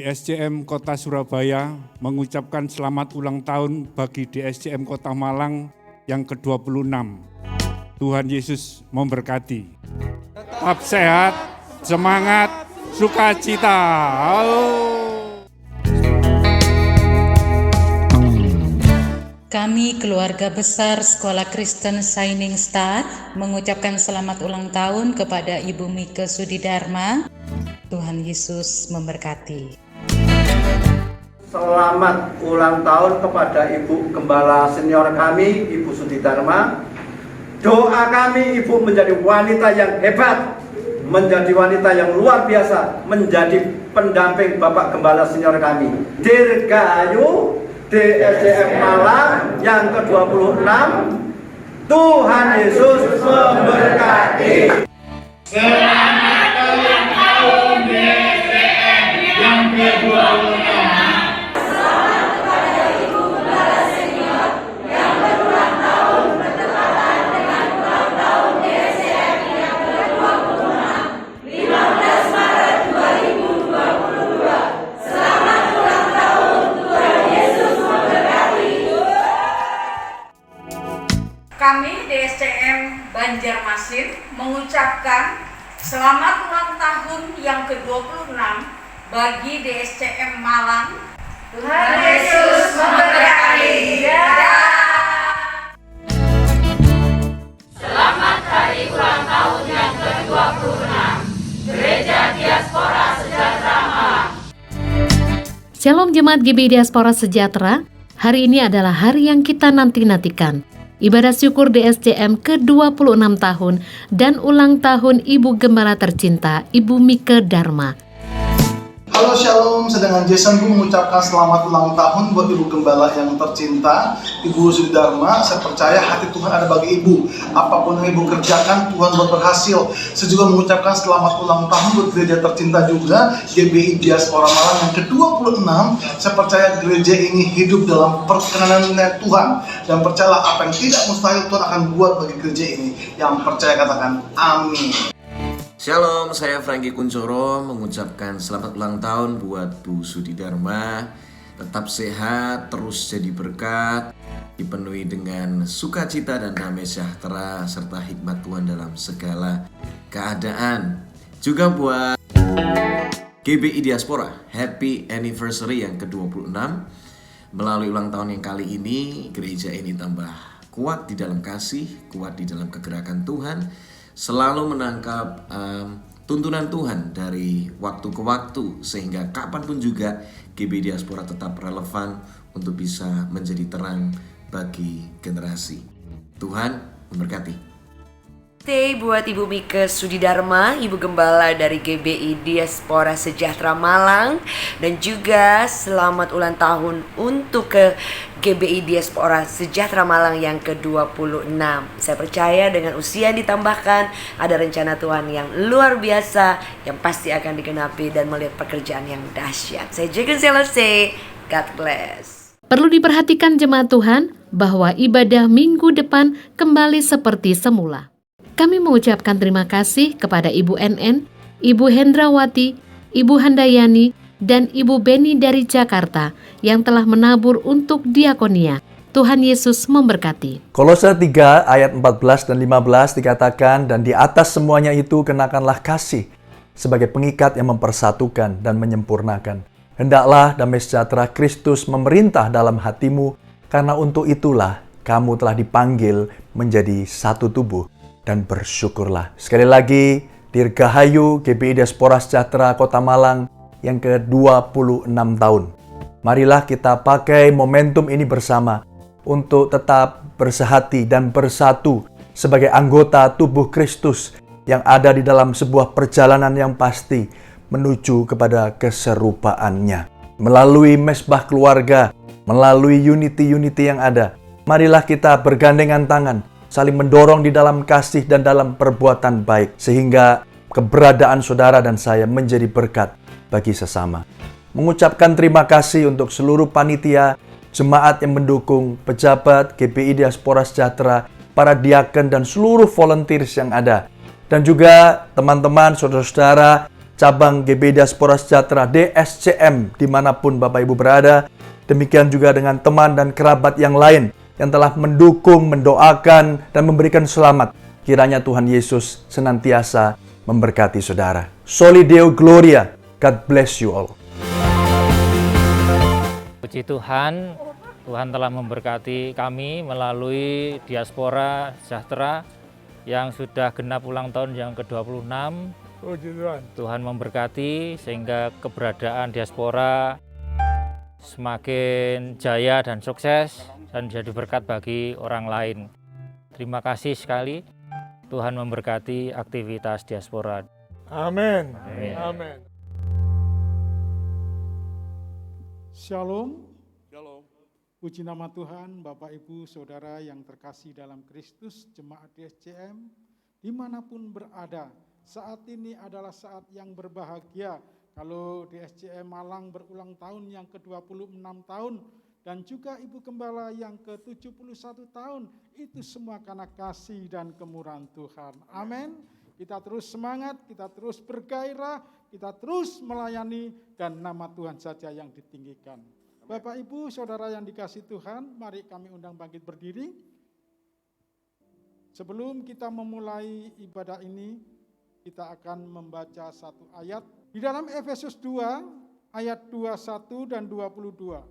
DSCM Kota Surabaya mengucapkan selamat ulang tahun bagi DSCM Kota Malang yang ke-26. Tuhan Yesus memberkati. Tetap sehat, semangat, sukacita. Kami keluarga besar Sekolah Kristen Shining Star mengucapkan selamat ulang tahun kepada Ibu Mike Sudidharma. Tuhan Yesus memberkati. Selamat ulang tahun kepada Ibu Gembala Senior kami, Ibu Sudidharma. Doa kami Ibu menjadi wanita yang hebat, menjadi wanita yang luar biasa, menjadi pendamping Bapak Gembala Senior kami. Dirgahayu DSCM Malang yang ke-26. Tuhan Yesus memberkati. Selamat ulang tahun DSCM yang ke-26. Selamat kepada Ibu Gembala Senior yang berulang tahun bertepatan dengan ulang tahun DSCM yang ke-26, 15 Maret 2022. Selamat ulang tahun, Tuhan Yesus memberkati. Kami DSCM Banjarmasin mengucapkan selamat ulang tahun yang ke-26 bagi DSCM Malang. Tuhan Yesus memberkati. Selamat hari ulang tahun yang ke-26 Gereja Diaspora Sejahtera Malang. Shalom Jemaat GBI Diaspora Sejahtera. Hari ini adalah hari yang kita nanti-nantikan. Ibadah syukur DSCM ke-26 tahun dan ulang tahun Ibu Gembala tercinta, Ibu Mike Dharma. Halo Shalom, saya dengan Jason mengucapkan selamat ulang tahun buat Ibu Gembala yang tercinta, Ibu Sudidharma. Saya percaya hati Tuhan ada bagi Ibu. Apapun yang Ibu kerjakan, Tuhan buat berhasil. Saya juga mengucapkan selamat ulang tahun buat gereja tercinta juga, GBI Diaspora Malang yang ke-26. Saya percaya gereja ini hidup dalam perkenanannya Tuhan. Dan percayalah apa yang tidak mustahil Tuhan akan buat bagi gereja ini. Yang percaya katakan amin. Shalom, saya Franky Kuncoro mengucapkan selamat ulang tahun buat Bu Sudidharma. Tetap sehat, terus jadi berkat, dipenuhi dengan sukacita dan damai sejahtera serta hikmat Tuhan dalam segala keadaan. Juga buat GBI Diaspora, happy anniversary yang ke-26. Melalui ulang tahun yang kali ini, gereja ini tambah kuat di dalam kasih, kuat di dalam kegerakan Tuhan, selalu menangkap tuntunan Tuhan dari waktu ke waktu, sehingga kapanpun juga GBI Diaspora tetap relevan untuk bisa menjadi terang bagi generasi. Tuhan memberkati. Stay buat Ibu Mike Sudidharma, Ibu Gembala dari GBI Diaspora Sejahtera Malang. Dan juga selamat ulang tahun untuk ke GBI Diaspora Sejahtera Malang yang ke-26. Saya percaya dengan usia yang ditambahkan, ada rencana Tuhan yang luar biasa yang pasti akan digenapi dan melihat pekerjaan yang dahsyat. Saya Jagan Selesai, God bless. Perlu diperhatikan jemaat Tuhan bahwa ibadah minggu depan kembali seperti semula. Kami mengucapkan terima kasih kepada Ibu NN, Ibu Hendrawati, Ibu Handayani, dan Ibu Beni dari Jakarta yang telah menabur untuk diakonia. Tuhan Yesus memberkati. Kolose 3 ayat 14 dan 15 dikatakan, dan di atas semuanya itu kenakanlah kasih sebagai pengikat yang mempersatukan dan menyempurnakan. Hendaklah damai sejahtera Kristus memerintah dalam hatimu, karena untuk itulah kamu telah dipanggil menjadi satu tubuh. Dan bersyukurlah. Sekali lagi, Dirgahayu GBI Diaspora Sejahtera Kota Malang yang ke-26 tahun. Marilah kita pakai momentum ini bersama untuk tetap bersehati dan bersatu sebagai anggota tubuh Kristus yang ada di dalam sebuah perjalanan yang pasti menuju kepada keserupaannya. Melalui mesbah keluarga, melalui unity-unity yang ada, marilah kita bergandengan tangan, saling mendorong di dalam kasih dan dalam perbuatan baik, sehingga keberadaan saudara dan saya menjadi berkat bagi sesama. Mengucapkan terima kasih untuk seluruh panitia, jemaat yang mendukung, pejabat GBI Diaspora Sejahtera, para diaken dan seluruh volunteers yang ada. Dan juga teman-teman, saudara-saudara cabang GBI Diaspora Sejahtera DSCM dimanapun Bapak Ibu berada. Demikian juga dengan teman dan kerabat yang lain yang telah mendukung, mendoakan, dan memberikan selamat. Kiranya Tuhan Yesus senantiasa memberkati saudara. Soli Deo Gloria. God bless you all. Puji Tuhan, Tuhan telah memberkati kami melalui Diaspora Sejahtera yang sudah genap ulang tahun yang ke-26. Puji Tuhan. Tuhan memberkati sehingga keberadaan Diaspora semakin jaya dan sukses dan jadi berkat bagi orang lain. Terima kasih sekali. Tuhan memberkati aktivitas Diaspora. Amin. Amin. Amin. Shalom. Shalom. Puji nama Tuhan, Bapak Ibu Saudara yang terkasih dalam Kristus, jemaat DSCM, dimanapun berada. Saat ini adalah saat yang berbahagia. Kalau DSCM Malang berulang tahun yang ke-26 tahun, dan juga Ibu Gembala yang ke-71 tahun, itu semua karena kasih dan kemurahan Tuhan. Amin. Kita terus semangat, kita terus bergairah, kita terus melayani, dan nama Tuhan saja yang ditinggikan. Bapak, Ibu, Saudara yang dikasih Tuhan, mari kami undang bangkit berdiri. Sebelum kita memulai ibadah ini, kita akan membaca satu ayat. Di dalam Efesus 2, ayat 21 dan 22.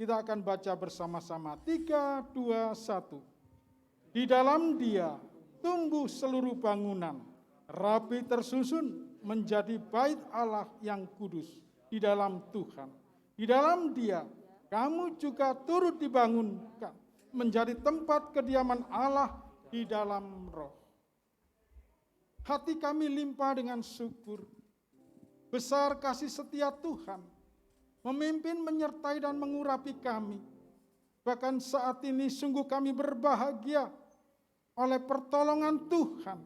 Kita akan baca bersama-sama. 3, 2, 1. Di dalam Dia tumbuh seluruh bangunan, rapi tersusun menjadi bait Allah yang kudus di dalam Tuhan. Di dalam Dia kamu juga turut dibangunkan menjadi tempat kediaman Allah di dalam Roh. Hati kami limpah dengan syukur. Besar kasih setia Tuhan memimpin, menyertai, dan mengurapi kami. Bahkan saat ini sungguh kami berbahagia oleh pertolongan Tuhan.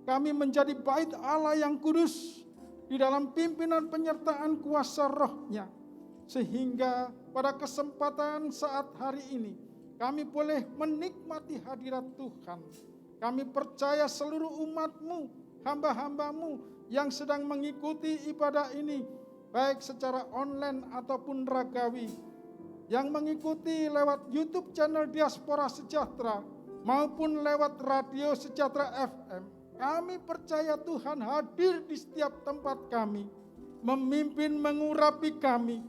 Kami menjadi bait Allah yang kudus di dalam pimpinan penyertaan kuasa Roh-Nya. Sehingga pada kesempatan saat hari ini kami boleh menikmati hadirat Tuhan. Kami percaya seluruh umat-Mu, hamba-hamba-Mu yang sedang mengikuti ibadah ini, baik secara online ataupun ragawi, yang mengikuti lewat YouTube channel Diaspora Sejahtera maupun lewat Radio Sejahtera FM. Kami percaya Tuhan hadir di setiap tempat kami, memimpin, mengurapi kami,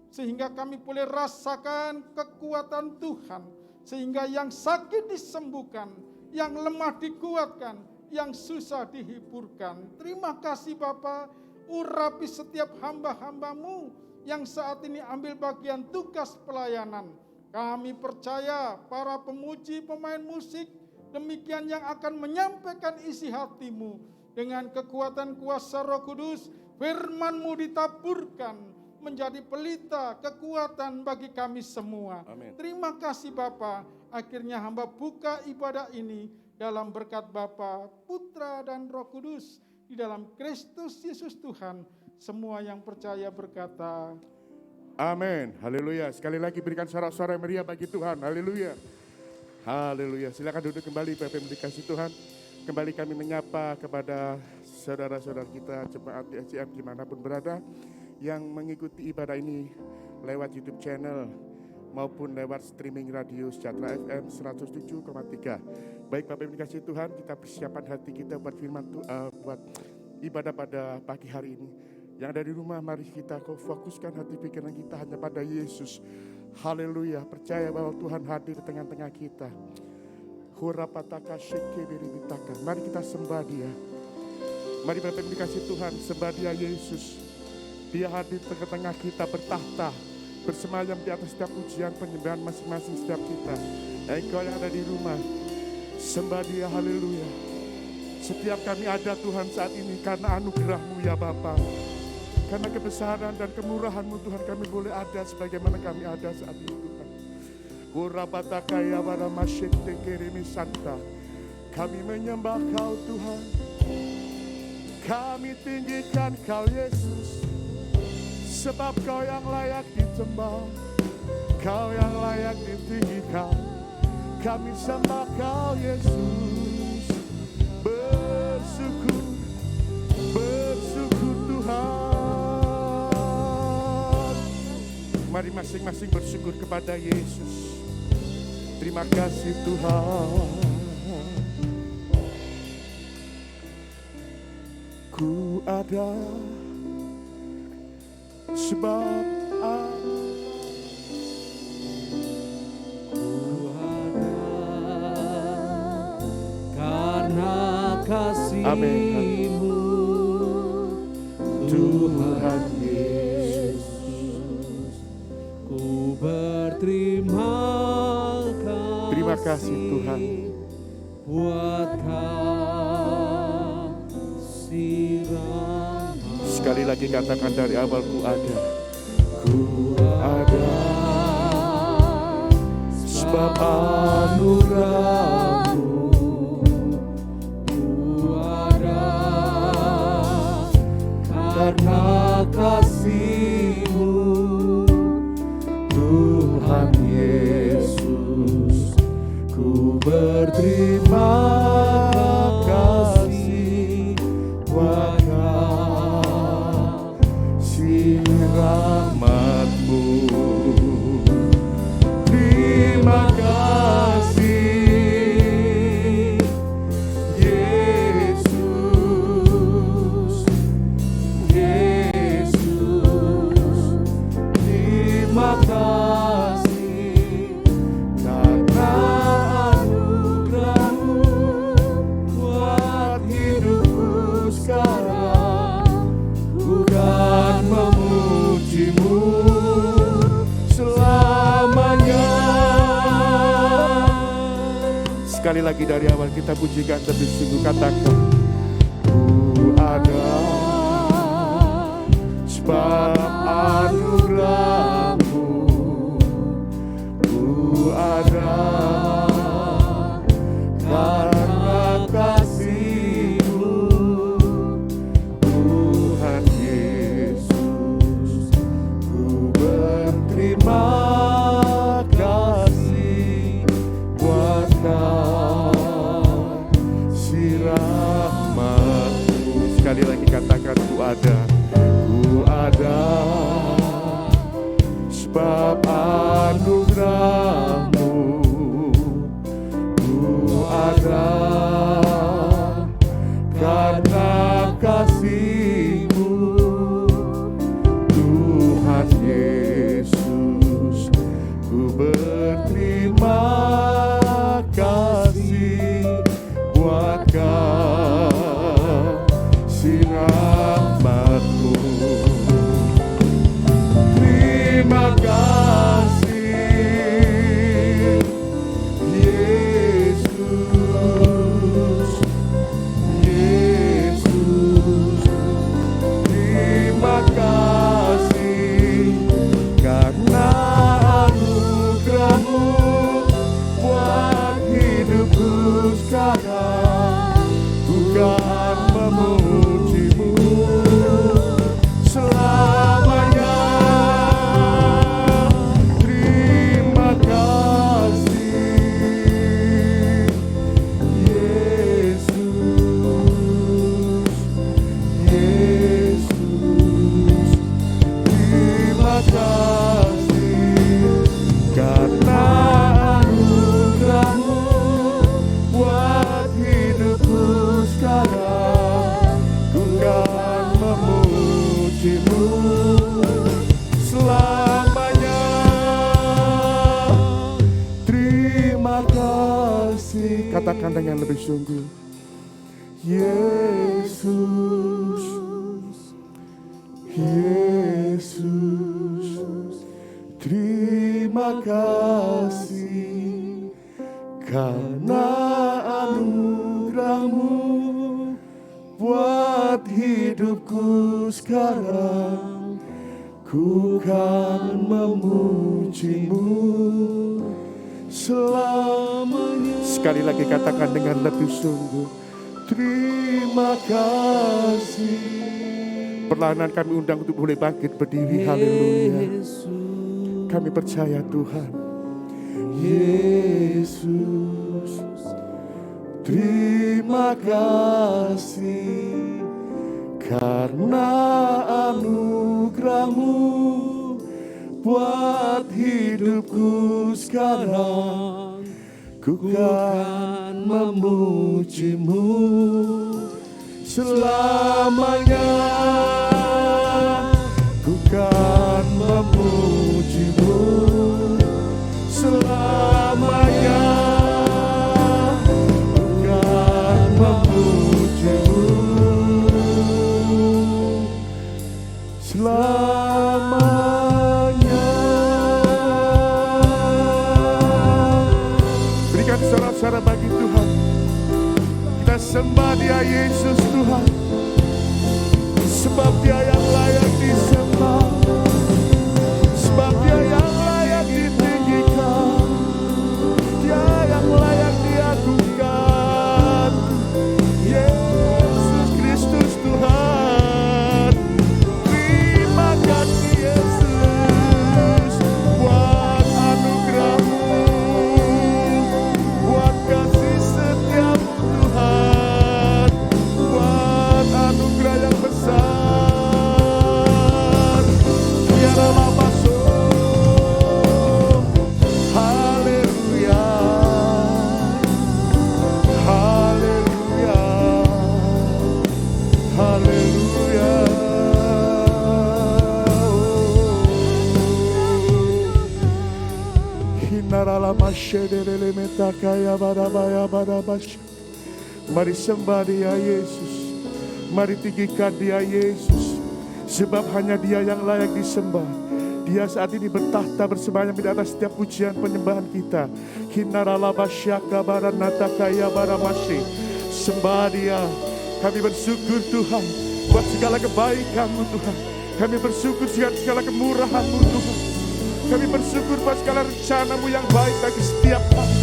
sehingga kami boleh rasakan kekuatan Tuhan, sehingga yang sakit disembuhkan, yang lemah dikuatkan, yang susah dihiburkan. Terima kasih Bapa, urapi setiap hamba-hamba-Mu yang saat ini ambil bagian tugas pelayanan. Kami percaya para pemuji, pemain musik, demikian yang akan menyampaikan isi hati-Mu. Dengan kekuatan kuasa Roh Kudus, firman-Mu ditaburkan menjadi pelita kekuatan bagi kami semua. Amin. Terima kasih Bapa. Akhirnya hamba buka ibadah ini dalam berkat Bapa, Putra, dan Roh Kudus. Di dalam Kristus Yesus Tuhan, semua yang percaya berkata, amin. Haleluya. Sekali lagi berikan sorak-sorai meriah bagi Tuhan. Haleluya. Haleluya. Silakan duduk kembali Bapak yang dikasih Tuhan. Kembali kami menyapa kepada saudara-saudara kita jemaat DSCM dimanapun berada yang mengikuti ibadah ini lewat YouTube channel maupun lewat streaming radio Sejahtera FM 107,3. Baik Bapak yang dikasih Tuhan, kita persiapan hati kita buat firman buat ibadah pada pagi hari ini. Yang dari rumah, mari kita fokuskan hati pikiran kita hanya pada Yesus. Haleluya, percaya bahwa Tuhan hadir di tengah-tengah kita. Hurapataka shekebiribitaka. Mari kita sembah Dia. Mari Bapak yang dikasih Tuhan, sembah Dia Yesus. Dia hadir di tengah-tengah kita bertahta, bersemayam di atas setiap ujian penyembahan masing-masing setiap kita. Engkau yang ada di rumah, sembah Dia, haleluya. Setiap kami ada Tuhan saat ini karena anugerah-Mu ya Bapa. Karena kebesaran dan kemurahan-Mu Tuhan, kami boleh ada sebagaimana kami ada saat ini Tuhan. Hurabatakaya wara masyente kerimi santa. Kami menyembah Kau Tuhan. Kami tinggikan Kau Yesus. Sebab Kau yang layak disembah, Kau yang layak ditinggikan. Kami sembah Kau Yesus. Bersyukur, Ku Tuhan. Mari masing-masing bersyukur kepada Yesus. Terima kasih Tuhan. Ku ada sebab karena kasih-Mu, Tuhan Yesus, ku berterima kasih. Terima kasih Tuhan. Buat kasih rahmat. Sekali lagi katakan dari awal, ku ada. Ku ada sebab anugerah-Mu. Karena kasih-Mu, Tuhan Yesus, ku berterima kasih buat kasih rahmat-Mu. Terima kasih Yesus, terima kasih karena anugerah-Mu buat hidupku sekarang. Ku kan memuji-Mu selamanya. Sekali lagi dari awal kita pujikan lebih sungguh, katakan ku ada sebab anugerah-Mu. Ku ada karena kasih-Mu, Tuhan Yesus. Ku berterima kasih buat kasih rahmat-Mu. Sekali lagi katakan ku ada. Ku ada sebab anugerah-Mu. Ku ada karena kasih-Mu, Tuhan Yesus. Ku berterima kasih buat kasih rahmat-Mu. Terima kasih Yesus, Yesus. Terima kasih karena anugerah-Mu buat hidupku sekarang. Ku kan memuji-Mu selamanya. Terima kasih Yesus, Yesus. Terima kasih karena anugerah-Mu buat hidupku sekarang. Ku kan memuji-Mu selamanya. Terima kasih. Katakan dengan lebih sungguh, Yesus, Yesus. Terima kasih karena anugerah-Mu buat hidupku sekarang. Ku kan memuji-Mu selamanya. Sekali lagi katakan dengan lebih sungguh, terima kasih. Perlahan kami undang untuk boleh bangkit berdiri. Haleluya. Kami percaya Tuhan. Yesus, terima kasih Karena anugerah-Mu buat hidupku sekarang, ku kan memuji-Mu selamanya. Ku kan memuji-Mu selamanya. Ku kan memuji-Mu selamanya. Berikan sorak-sorai bagi Tuhan. Kita sembah Dia Yesus Tuhan, sebab Dia yang layak disembah, sebab Dia yang layak ditinggikan, Dia yang layak diagungkan. Yesus Kristus Tuhan, terima kasih Yesus buat anugerah-Mu, buat kasih setia-Mu Tuhan, buat anugerah yang besar. Biarlah masuk, haleluya, haleluya, haleluya. Hinarala masyederele metakaya barabaya barabasya. Mari sembah Dia Yesus, mari tinggikan Dia Yesus, sebab hanya Dia yang layak disembah. Dia saat ini bertahta bersemayam di atas setiap pujian penyembahan kita. Hinarala basyaka baranatakaya baramasya. Sembah Dia. Kami bersyukur Tuhan buat segala kebaikan-Mu Tuhan. Kami bersyukur segala kemurahan-Mu Tuhan. Kami bersyukur buat segala rencana-Mu yang baik bagi setiap kami.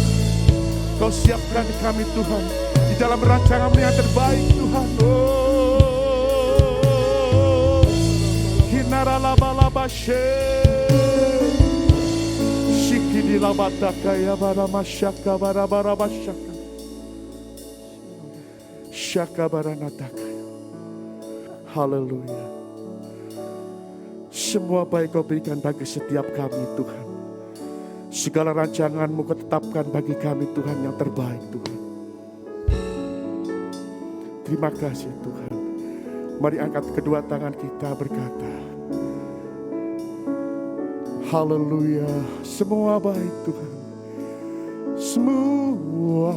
Kau siapkan kami Tuhan di dalam rancangan-Mu yang terbaik Tuhan. Oh, hinaralabalabashe, shikidilabatakaya baramasyaka barabarabasyaka, syaka baranatakaya. Haleluya. Semua baik Kau berikan bagi setiap kami Tuhan. Segala rancangan-Mu Kau tetapkan bagi kami Tuhan yang terbaik Tuhan. Terima kasih Tuhan. Mari angkat kedua tangan kita berkata, haleluya. Semua baik Tuhan. Semua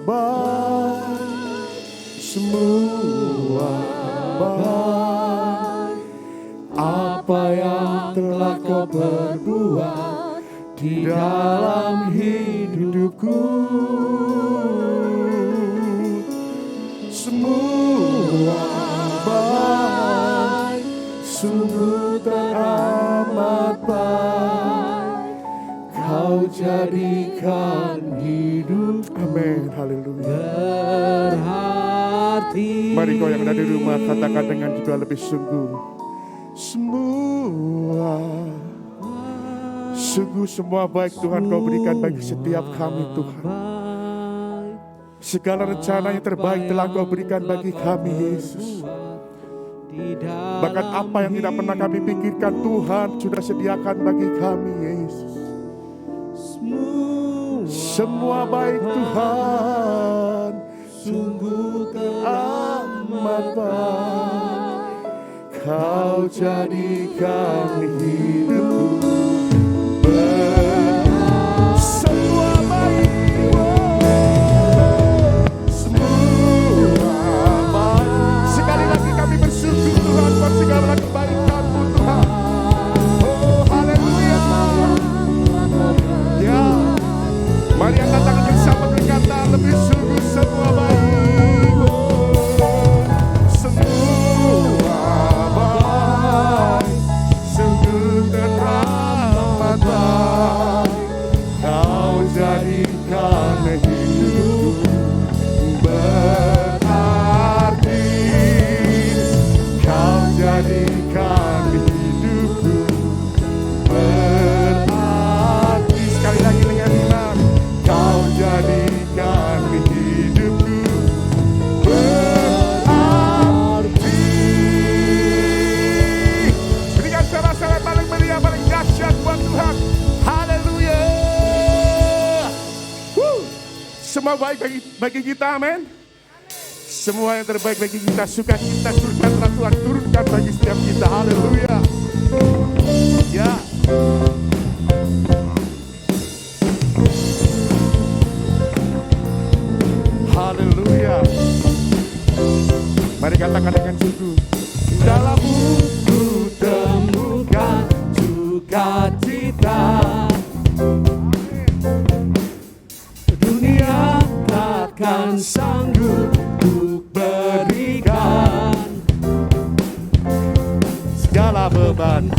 baik. Semua baik. Apa yang telah Kau perbuat di dalam hidupku, semua baik, sungguh teramat baik. Kau jadikan hidup. Amin, haleluya. Berarti. Mari kau yang ada di rumah katakan dengan juga lebih sungguh. Semua baik Tuhan Kau berikan bagi setiap kami Tuhan. Segala rencana yang terbaik telah Kau berikan bagi kami Yesus. Bahkan apa yang tidak pernah kami pikirkan Tuhan sudah sediakan bagi kami Yesus. Semua baik Tuhan, sungguh teramat baik. Kau jadikan hidupku. Semua baik, semua baik. Sekali lagi kami bersyukur Tuhan buat segala kebaikan-Mu Tuhan. Oh haleluya. Ya, mari angkat tangan bersama berkata lebih sungguh semua baik. Kau jadikan hidupku berarti. Kau jadikan hidupku berarti. Sekali lagi dengan iman. Kau jadikan hidupku semua baik bagi kita, amin. Semua yang terbaik bagi kita, sukacita, surga Tuhan turunkan bagi setiap kita, haleluya. Ya. Haleluya. Mari katakan dengan sungguh. Dalammu ku temukan sukacita. Dunia takkan sanggup untuk berikan. Segala beban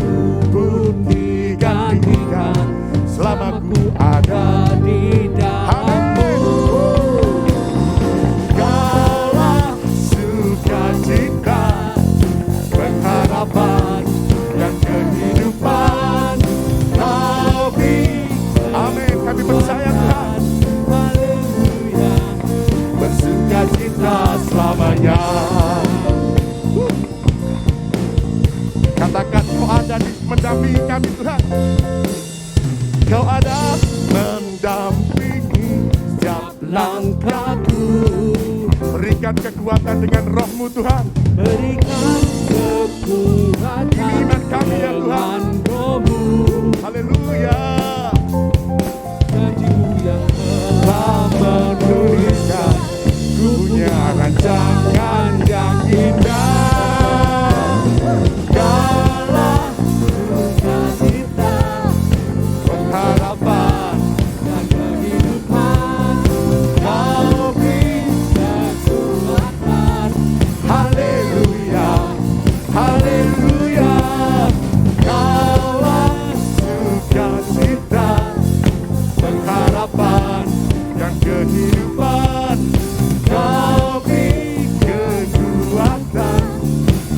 ku digantikan selama ku ada di dalammu. Kaulah sukacita, pengharapan dan kehidupan. Kau beri, amin, kami percaya Tuhan. Haleluya, bersukacita selamanya. Katakan kau ada di mendampingi kami Tuhan. Kau ada mendampingi setiap langkahku. Berikan kekuatan dengan roh-Mu Tuhan. Berikan kekuatan. Ini iman kami ya Tuhan. Haleluya. Janji-Mu yang telah menuliskan, ku punya rancangan yang indah. Kaulah sukacita, pengharapan dan kehidupan. Kau beri kekuatan. Haleluya, haleluya. Kaulah sukacita, pengharapan dan kehidupan. Kau beri kekuatan.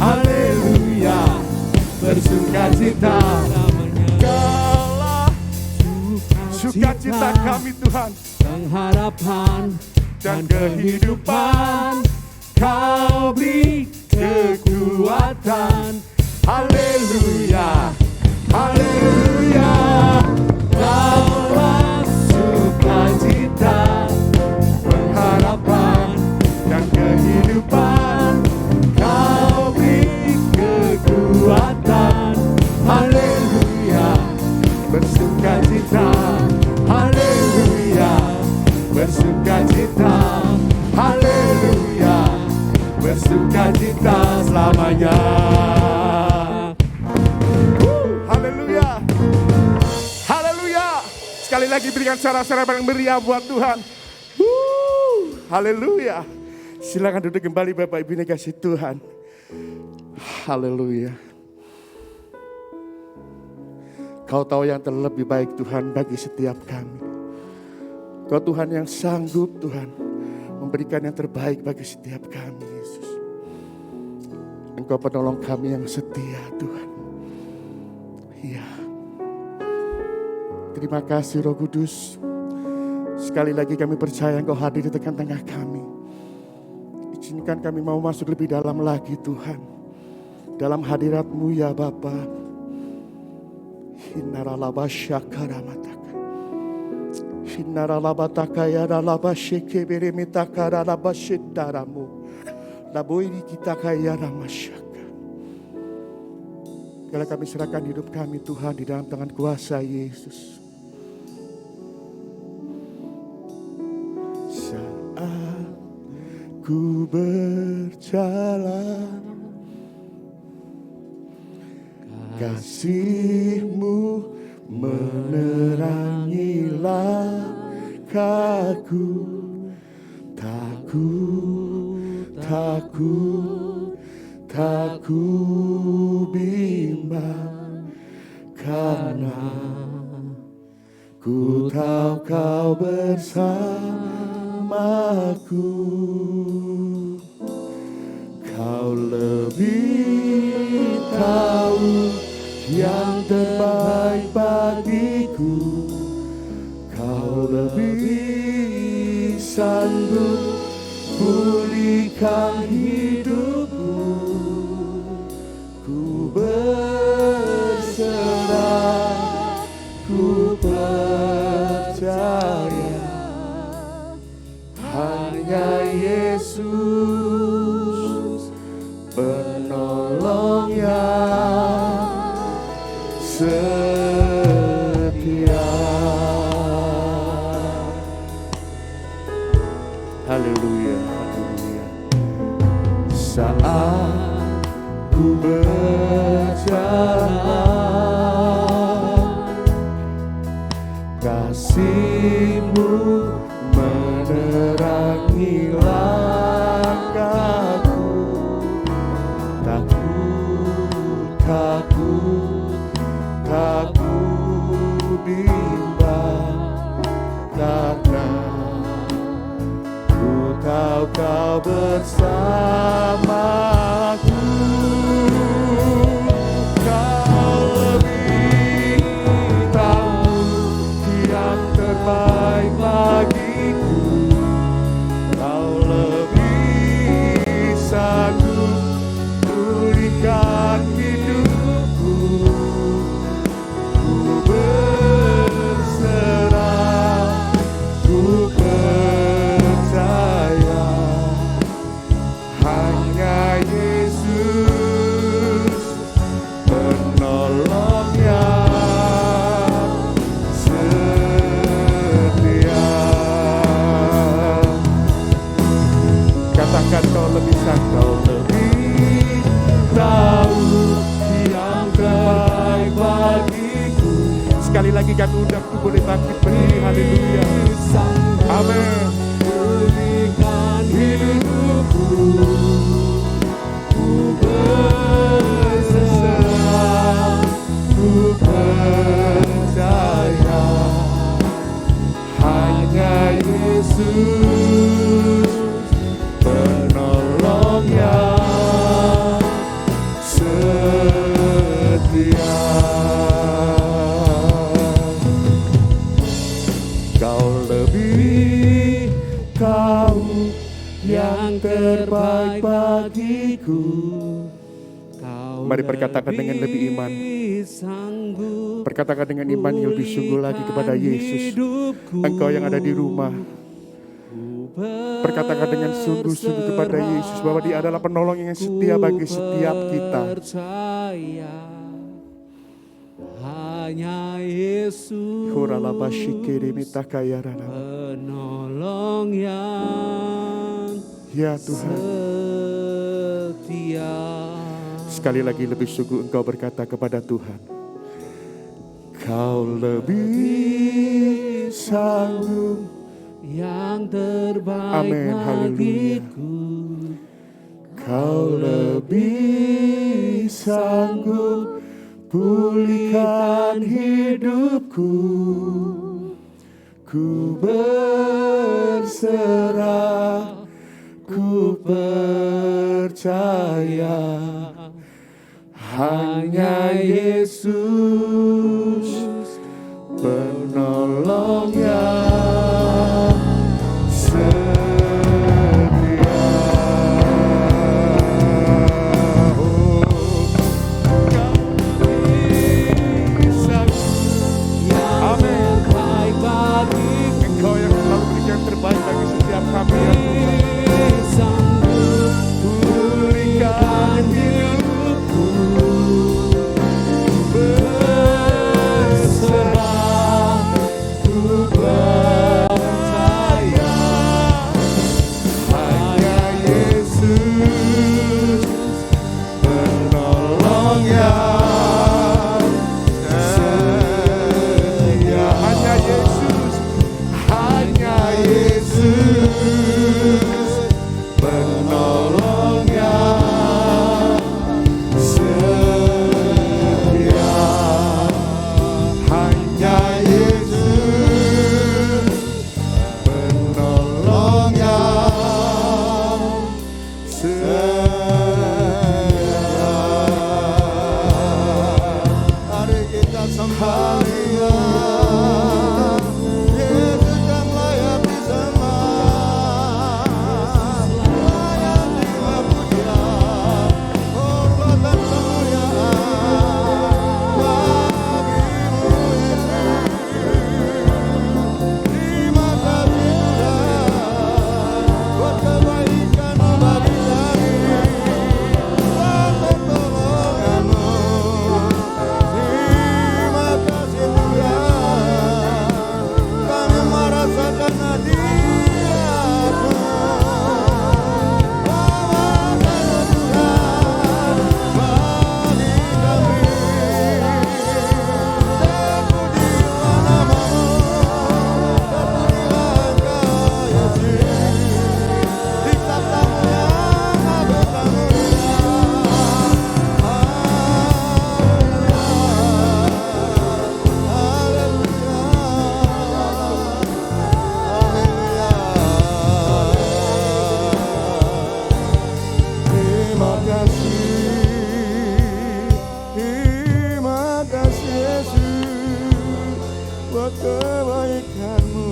Haleluya, bersukacita. Kaulah sukacita kami Tuhan, pengharapan dan kehidupan. Kau beri kekuatan. Haleluya, haleluya. Kaulah sukacita, pengharapan dan kehidupan. Kau beri kekuatan. Haleluya, bersukacita. Haleluya, bersukacita. Haleluya, bersukacita selamanya. Haleluya, haleluya. Sekali lagi berikan sorak-sorai yang meriah buat Tuhan. Haleluya. Silakan duduk kembali Bapak Ibu yang kasih Tuhan. Haleluya. Kau tahu yang terlebih baik Tuhan bagi setiap kami. Kau Tuhan yang sanggup Tuhan memberikan yang terbaik bagi setiap kami Yesus. Engkau penolong kami yang setia Tuhan. Iya. Terima kasih Roh Kudus. Sekali lagi kami percaya Engkau hadir di tengah-tengah kami. Izinkan kami mau masuk lebih dalam lagi Tuhan. Dalam hadirat-Mu ya Bapa. Hinaralabashakaramataka. Hinaralabataka ya ralabashike beremitaka ralabashitaramu. Laboiri kita kaya ramasyaka. Kalau kami serahkan hidup kami Tuhan di dalam tangan kuasa Yesus. Saat ku berjalan, kasih-Mu menerangi langkahku. Tak ku bimbang, karena ku tahu Kau bersamaku. Kau lebih tahu yang terbaik bagiku. Kau lebih sanggup pulihkan hidupku. Ku berserah, ku percaya. saat ku berjalan. Kasih-Mu menerangi langkahku. Takut bimbang, karena ku tahu Kau bersamaku. Kau lebih tahu yang terbaik bagiku. Kau lebih sanggup pulihkan hidupku. Ku berserah, ku percaya hanya Yesus penolong yang setia. Katakan Kau lebih sanggup, lebih tahu yang terbaik bagiku. Sekali lagi kami undang ku boleh bangkit berdiri. Haleluya. Amin. Berikan hidupku, ku berserah, ku percaya hanya Yesus penolong yang setia. Kau lebih tahu yang terbaik bagiku. Mari perkatakan dengan lebih iman. Perkatakan dengan iman yang lebih sungguh lagi kepada Yesus. Engkau yang ada di rumah, perkatakan dengan sungguh-sungguh kepada Yesus bahwa Dia adalah penolong yang setia bagi setiap kita. Hanya Yesus penolong yang ya Tuhan. setia. Sekali lagi lebih sungguh engkau berkata kepada Tuhan, Kau lebih sanggup yang terbaik Amin, haleluya. bagiku. Kau lebih sanggup pulihkan hidupku. Ku berserah, ku percaya hanya Yesus penolong yang setia. Engkau yang selalu berikan yang terbaik bagi setiap kami ya Tuhan. Pulihkan hidupku, kebaikan-Mu.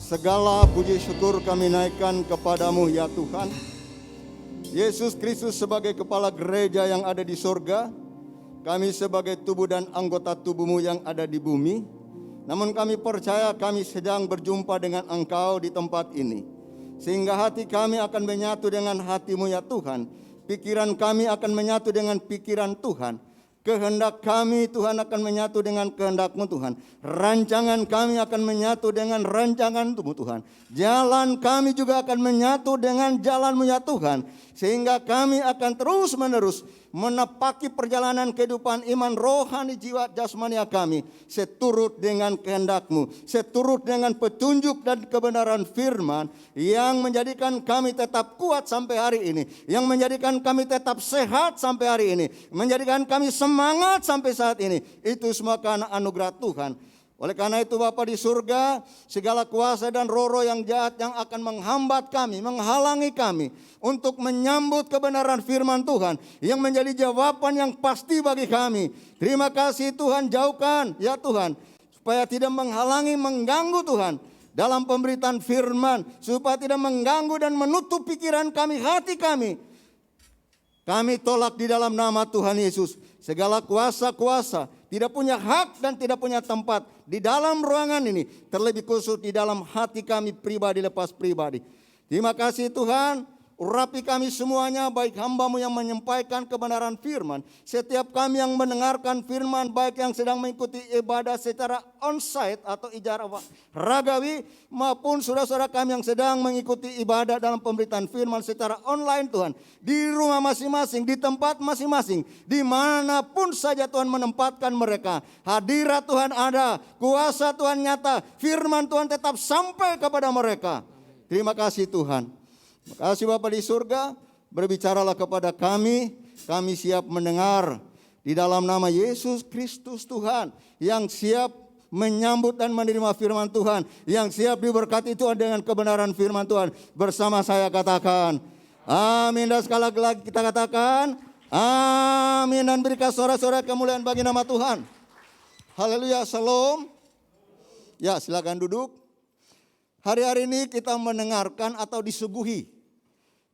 Segala puji syukur kami naikkan kepadamu ya Tuhan. Yesus Kristus sebagai kepala gereja yang ada di sorga, kami sebagai tubuh dan anggota tubuh-Mu yang ada di bumi. Namun kami percaya kami sedang berjumpa dengan Engkau di tempat ini. Sehingga hati kami akan menyatu dengan hati-Mu ya Tuhan. Pikiran kami akan menyatu dengan pikiran Tuhan. Kehendak kami Tuhan akan menyatu dengan kehendak-Mu Tuhan. Rancangan kami akan menyatu dengan rancangan-Mu Tuhan. Jalan kami juga akan menyatu dengan jalan-Mu ya Tuhan. Sehingga kami akan terus menerus menepaki perjalanan kehidupan iman rohani jiwa jasmania kami seturut dengan kehendak-Mu, seturut dengan petunjuk dan kebenaran firman yang menjadikan kami tetap kuat sampai hari ini, yang menjadikan kami tetap sehat sampai hari ini, menjadikan kami semangat sampai saat ini. Itu semua karena anugerah Tuhan. Oleh karena itu Bapa di surga, segala kuasa dan roh-roh yang jahat yang akan menghambat kami, menghalangi kami untuk menyambut kebenaran firman Tuhan yang menjadi jawaban yang pasti bagi kami. Terima kasih Tuhan, jauhkan ya Tuhan, supaya tidak menghalangi, mengganggu Tuhan dalam pemberitaan firman, supaya tidak mengganggu dan menutup pikiran kami, hati kami. Kami tolak di dalam nama Tuhan Yesus. Segala kuasa-kuasa tidak punya hak dan tidak punya tempat di dalam ruangan ini. Terlebih khusus di dalam hati kami pribadi lepas pribadi. Terima kasih Tuhan. Urapi kami semuanya, baik hamba-Mu yang menyampaikan kebenaran firman, setiap kami yang mendengarkan firman, baik yang sedang mengikuti ibadah secara onsite atau ijarah ragawi, maupun saudara-saudara kami yang sedang mengikuti ibadah dalam pemberitaan firman secara online Tuhan, di rumah masing-masing, di tempat masing-masing, dimanapun saja Tuhan menempatkan mereka. Hadirat Tuhan ada, kuasa Tuhan nyata, firman Tuhan tetap sampai kepada mereka. Terima kasih Tuhan. Terima kasih Bapa di surga, berbicaralah kepada kami siap mendengar di dalam nama Yesus Kristus Tuhan, yang siap menyambut dan menerima firman Tuhan, yang siap diberkati Tuhan dengan kebenaran firman Tuhan. Bersama saya katakan, amin, dan sekali lagi kita katakan, amin, dan berikan sorak-sorak kemuliaan bagi nama Tuhan. Haleluya, shalom. Ya, silakan duduk. Hari-hari ini kita mendengarkan atau disuguhi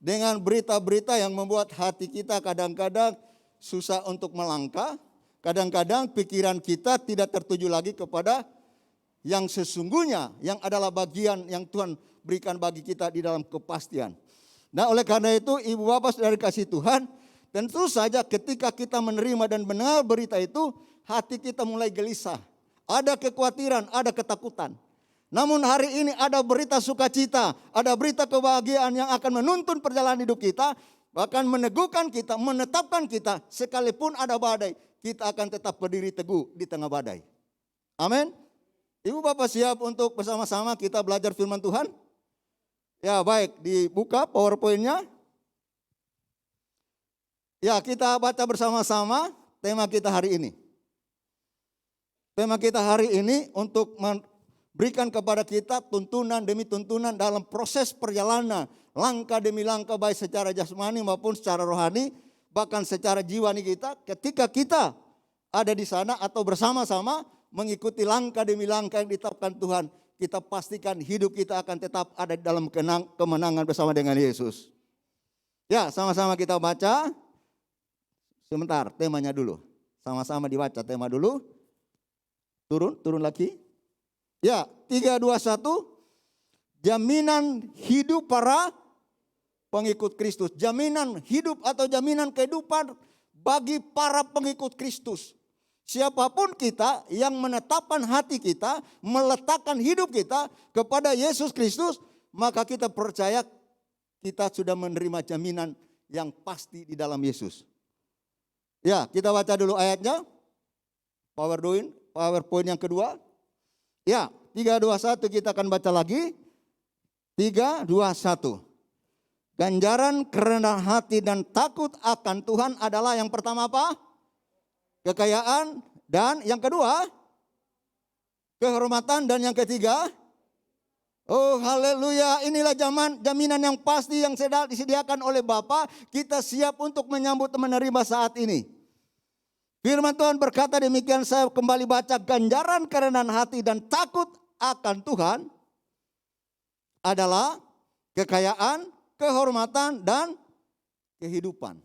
dengan berita-berita yang membuat hati kita kadang-kadang susah untuk melangkah. Kadang-kadang pikiran kita tidak tertuju lagi kepada yang sesungguhnya, yang adalah bagian yang Tuhan berikan bagi kita di dalam kepastian. Nah, oleh karena itu Ibu Bapak Saudara kasih Tuhan, tentu saja ketika kita menerima dan mendengar berita itu, hati kita mulai gelisah. Ada kekhawatiran, ada ketakutan. Namun hari ini ada berita sukacita, ada berita kebahagiaan yang akan menuntun perjalanan hidup kita, bahkan meneguhkan kita, menetapkan kita, sekalipun ada badai, kita akan tetap berdiri teguh di tengah badai. Amin. Ibu Bapak siap untuk bersama-sama kita belajar firman Tuhan? Ya baik, dibuka PowerPoint-nya. Ya, kita baca bersama-sama tema kita hari ini. Tema kita hari ini untuk berikan kepada kita tuntunan demi tuntunan dalam proses perjalanan, langkah demi langkah, baik secara jasmani maupun secara rohani, bahkan secara jiwani kita, ketika kita ada di sana atau bersama-sama mengikuti langkah demi langkah yang ditetapkan Tuhan, kita pastikan hidup kita akan tetap ada di dalam kemenangan bersama dengan Yesus. Ya, sama-sama kita baca. Sebentar, temanya dulu. Sama-sama dibaca tema dulu. Turun lagi. Ya, 3, 2, 1. Jaminan hidup para pengikut Kristus. Jaminan hidup atau jaminan kehidupan bagi para pengikut Kristus. Siapapun kita yang menetapkan hati kita, meletakkan hidup kita kepada Yesus Kristus, maka kita percaya kita sudah menerima jaminan yang pasti di dalam Yesus. Ya, kita baca dulu ayatnya. PowerPoint yang kedua. Ya, 3, 2, 1 kita akan baca lagi. 3, 2, 1. Ganjaran kerendahan hati dan takut akan Tuhan adalah yang pertama apa? Kekayaan. Dan yang kedua, kehormatan. Dan yang ketiga, Oh haleluya, inilah jaminan yang pasti yang disediakan oleh Bapa. Kita siap untuk menyambut menerima saat ini. Firman Tuhan berkata demikian, saya kembali baca, ganjaran kerendahan hati dan takut akan Tuhan adalah kekayaan, kehormatan, dan kehidupan.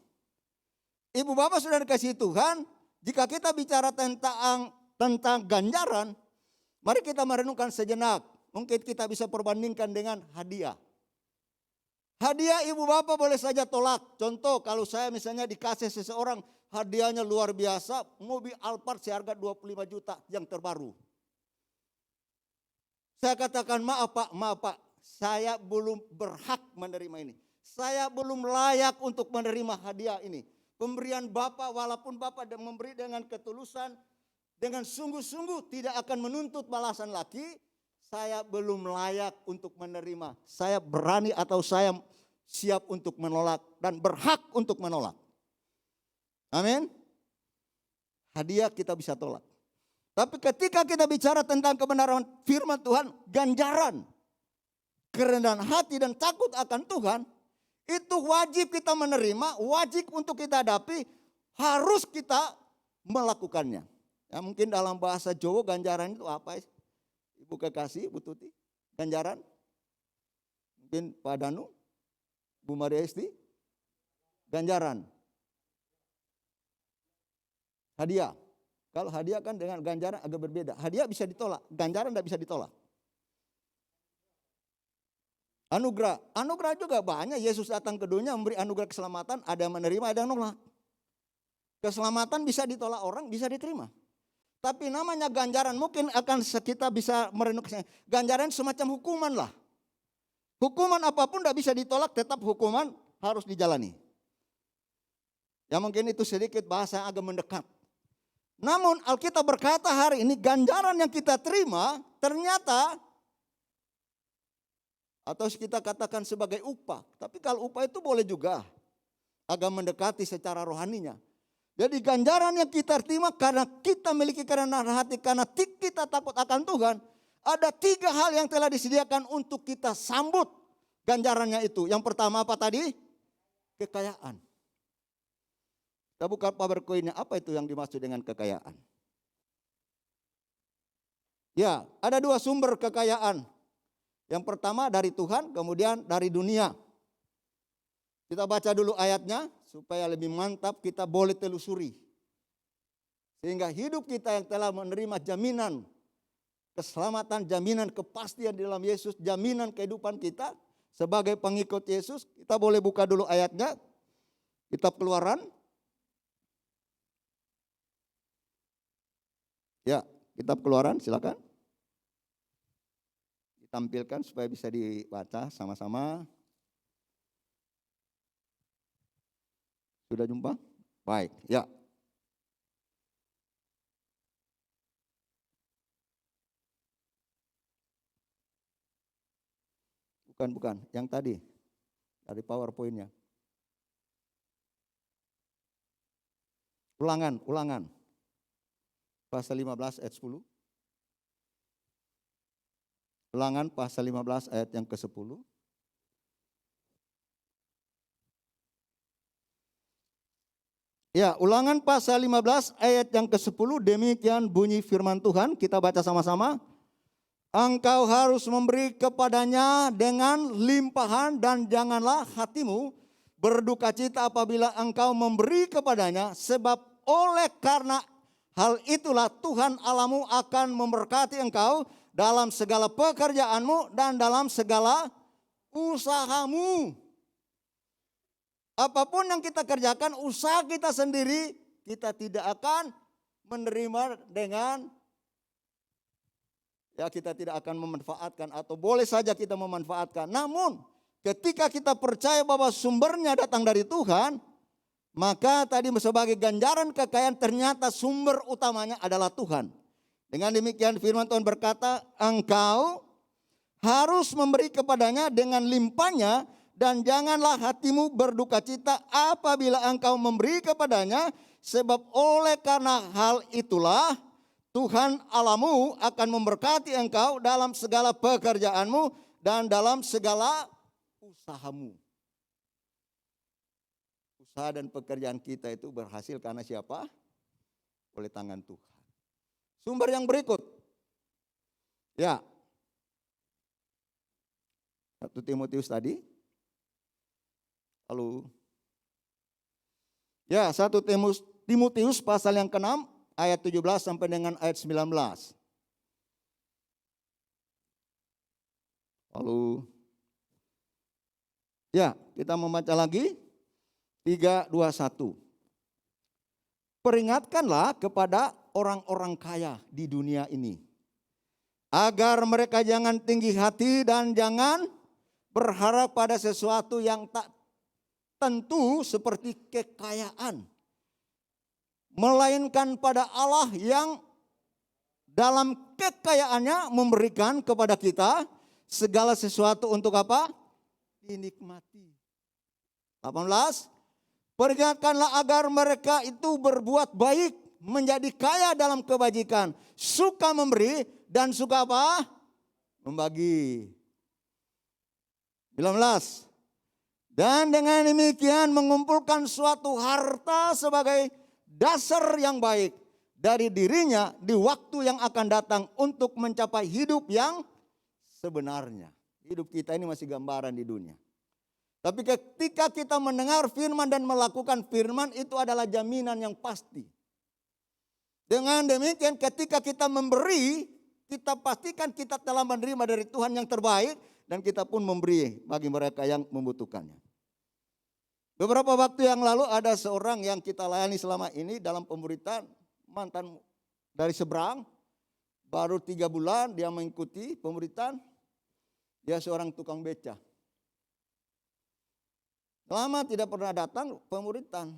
Ibu bapak sudah dikasih Tuhan, jika kita bicara tentang ganjaran, mari kita merenungkan sejenak. Mungkin kita bisa perbandingkan dengan hadiah. Hadiah ibu bapak boleh saja tolak. Contoh kalau saya misalnya dikasih seseorang hadiahnya luar biasa, mobil Alphard seharga 25 juta yang terbaru. Saya katakan maaf pak, saya belum berhak menerima ini. Saya belum layak untuk menerima hadiah ini. Pemberian Bapak, walaupun Bapak memberi dengan ketulusan, dengan sungguh-sungguh tidak akan menuntut balasan lagi, saya belum layak untuk menerima. Saya berani atau saya siap untuk menolak dan berhak untuk menolak. Amin. Hadiah kita bisa tolak. Tapi ketika kita bicara tentang kebenaran firman Tuhan, ganjaran, kerendahan hati dan takut akan Tuhan, itu wajib kita menerima, wajib untuk kita hadapi, harus kita melakukannya. Ya, mungkin dalam bahasa Jawa ganjaran itu apa? Ibu Kekasih, Bu Tuti, ganjaran. Mungkin Pak Danu, Bu Maria Esti, ganjaran. Hadiah. Kalau hadiah kan dengan ganjaran agak berbeda. Hadiah bisa ditolak, ganjaran tidak bisa ditolak. Anugerah juga banyak. Yesus datang ke dunia memberi anugerah keselamatan, ada yang menerima, ada yang nolak. Keselamatan bisa ditolak orang, bisa diterima. Tapi namanya ganjaran mungkin akan kita bisa merenungkan. Ganjaran semacam hukuman lah. Hukuman apapun tidak bisa ditolak, tetap hukuman harus dijalani. Ya mungkin itu sedikit bahasa yang agak mendekat. Namun Alkitab berkata hari ini ganjaran yang kita terima ternyata, atau kita katakan sebagai upah. Tapi kalau upah itu boleh juga agak mendekati secara rohaninya. Jadi ganjaran yang kita terima karena kita memiliki kerendahan hati, karena kita takut akan Tuhan. Ada 3 hal yang telah disediakan untuk kita sambut ganjarannya itu. Yang pertama apa tadi? Kekayaan. Kita buka PowerPoint-nya, apa itu yang dimaksud dengan kekayaan? Ya, ada 2 sumber kekayaan. Yang pertama dari Tuhan, kemudian dari dunia. Kita baca dulu ayatnya supaya lebih mantap kita boleh telusuri. Sehingga hidup kita yang telah menerima jaminan keselamatan, jaminan kepastian di dalam Yesus, jaminan kehidupan kita sebagai pengikut Yesus. Kita boleh buka dulu ayatnya. Kitab Keluaran. Ya, Kitab Keluaran silakan. Ditampilkan supaya bisa dibaca sama-sama. Sudah jumpa? Baik, ya. Bukan, yang tadi. Dari PowerPoint-nya. Ulangan. Pasal 15 ayat 10. Ulangan pasal 15 ayat yang ke-10. Ya, Ulangan pasal 15 ayat yang ke-10, demikian bunyi firman Tuhan, kita baca sama-sama. Engkau harus memberi kepadanya dengan limpahan dan janganlah hatimu berduka cita apabila engkau memberi kepadanya, sebab oleh karena hal itulah Tuhan Allahmu akan memberkati engkau dalam segala pekerjaanmu dan dalam segala usahamu. Apapun yang kita kerjakan, usaha kita sendiri, kita tidak akan menerima dengan, ya kita tidak akan memanfaatkan atau boleh saja kita memanfaatkan. Namun ketika kita percaya bahwa sumbernya datang dari Tuhan, maka tadi sebagai ganjaran kekayaan ternyata sumber utamanya adalah Tuhan. Dengan demikian firman Tuhan berkata, engkau harus memberi kepadanya dengan limpahnya dan janganlah hatimu berduka cita apabila engkau memberi kepadanya, sebab oleh karena hal itulah Tuhan Allahmu akan memberkati engkau dalam segala pekerjaanmu dan dalam segala usahamu. Usaha dan pekerjaan kita itu berhasil karena siapa? Oleh tangan Tuhan. Sumber yang berikut. Ya. 1 Timotius tadi. Lalu. Ya, 1 Timotius pasal yang ke-6 ayat 17 sampai dengan ayat 19. Lalu. Ya, kita membaca lagi. 3, 2, 1. Peringatkanlah kepada orang-orang kaya di dunia ini, agar mereka jangan tinggi hati dan jangan berharap pada sesuatu yang tak tentu seperti kekayaan, melainkan pada Allah yang dalam kekayaannya memberikan kepada kita segala sesuatu untuk apa? Dinikmati. 18. Peringatkanlah agar mereka itu berbuat baik, menjadi kaya dalam kebajikan, suka memberi dan suka apa? Membagi. 19. Dan dengan demikian mengumpulkan suatu harta sebagai dasar yang baik dari dirinya di waktu yang akan datang untuk mencapai hidup yang sebenarnya. Hidup kita ini masih gambaran di dunia. Tapi ketika kita mendengar firman dan melakukan firman, itu adalah jaminan yang pasti. Dengan demikian ketika kita memberi, kita pastikan kita telah menerima dari Tuhan yang terbaik, dan kita pun memberi bagi mereka yang membutuhkannya. Beberapa waktu yang lalu ada seorang yang kita layani selama ini dalam pemberitaan, mantan dari seberang, baru 3 bulan dia mengikuti pemberitaan, dia seorang tukang beca. Lama tidak pernah datang pemuritan.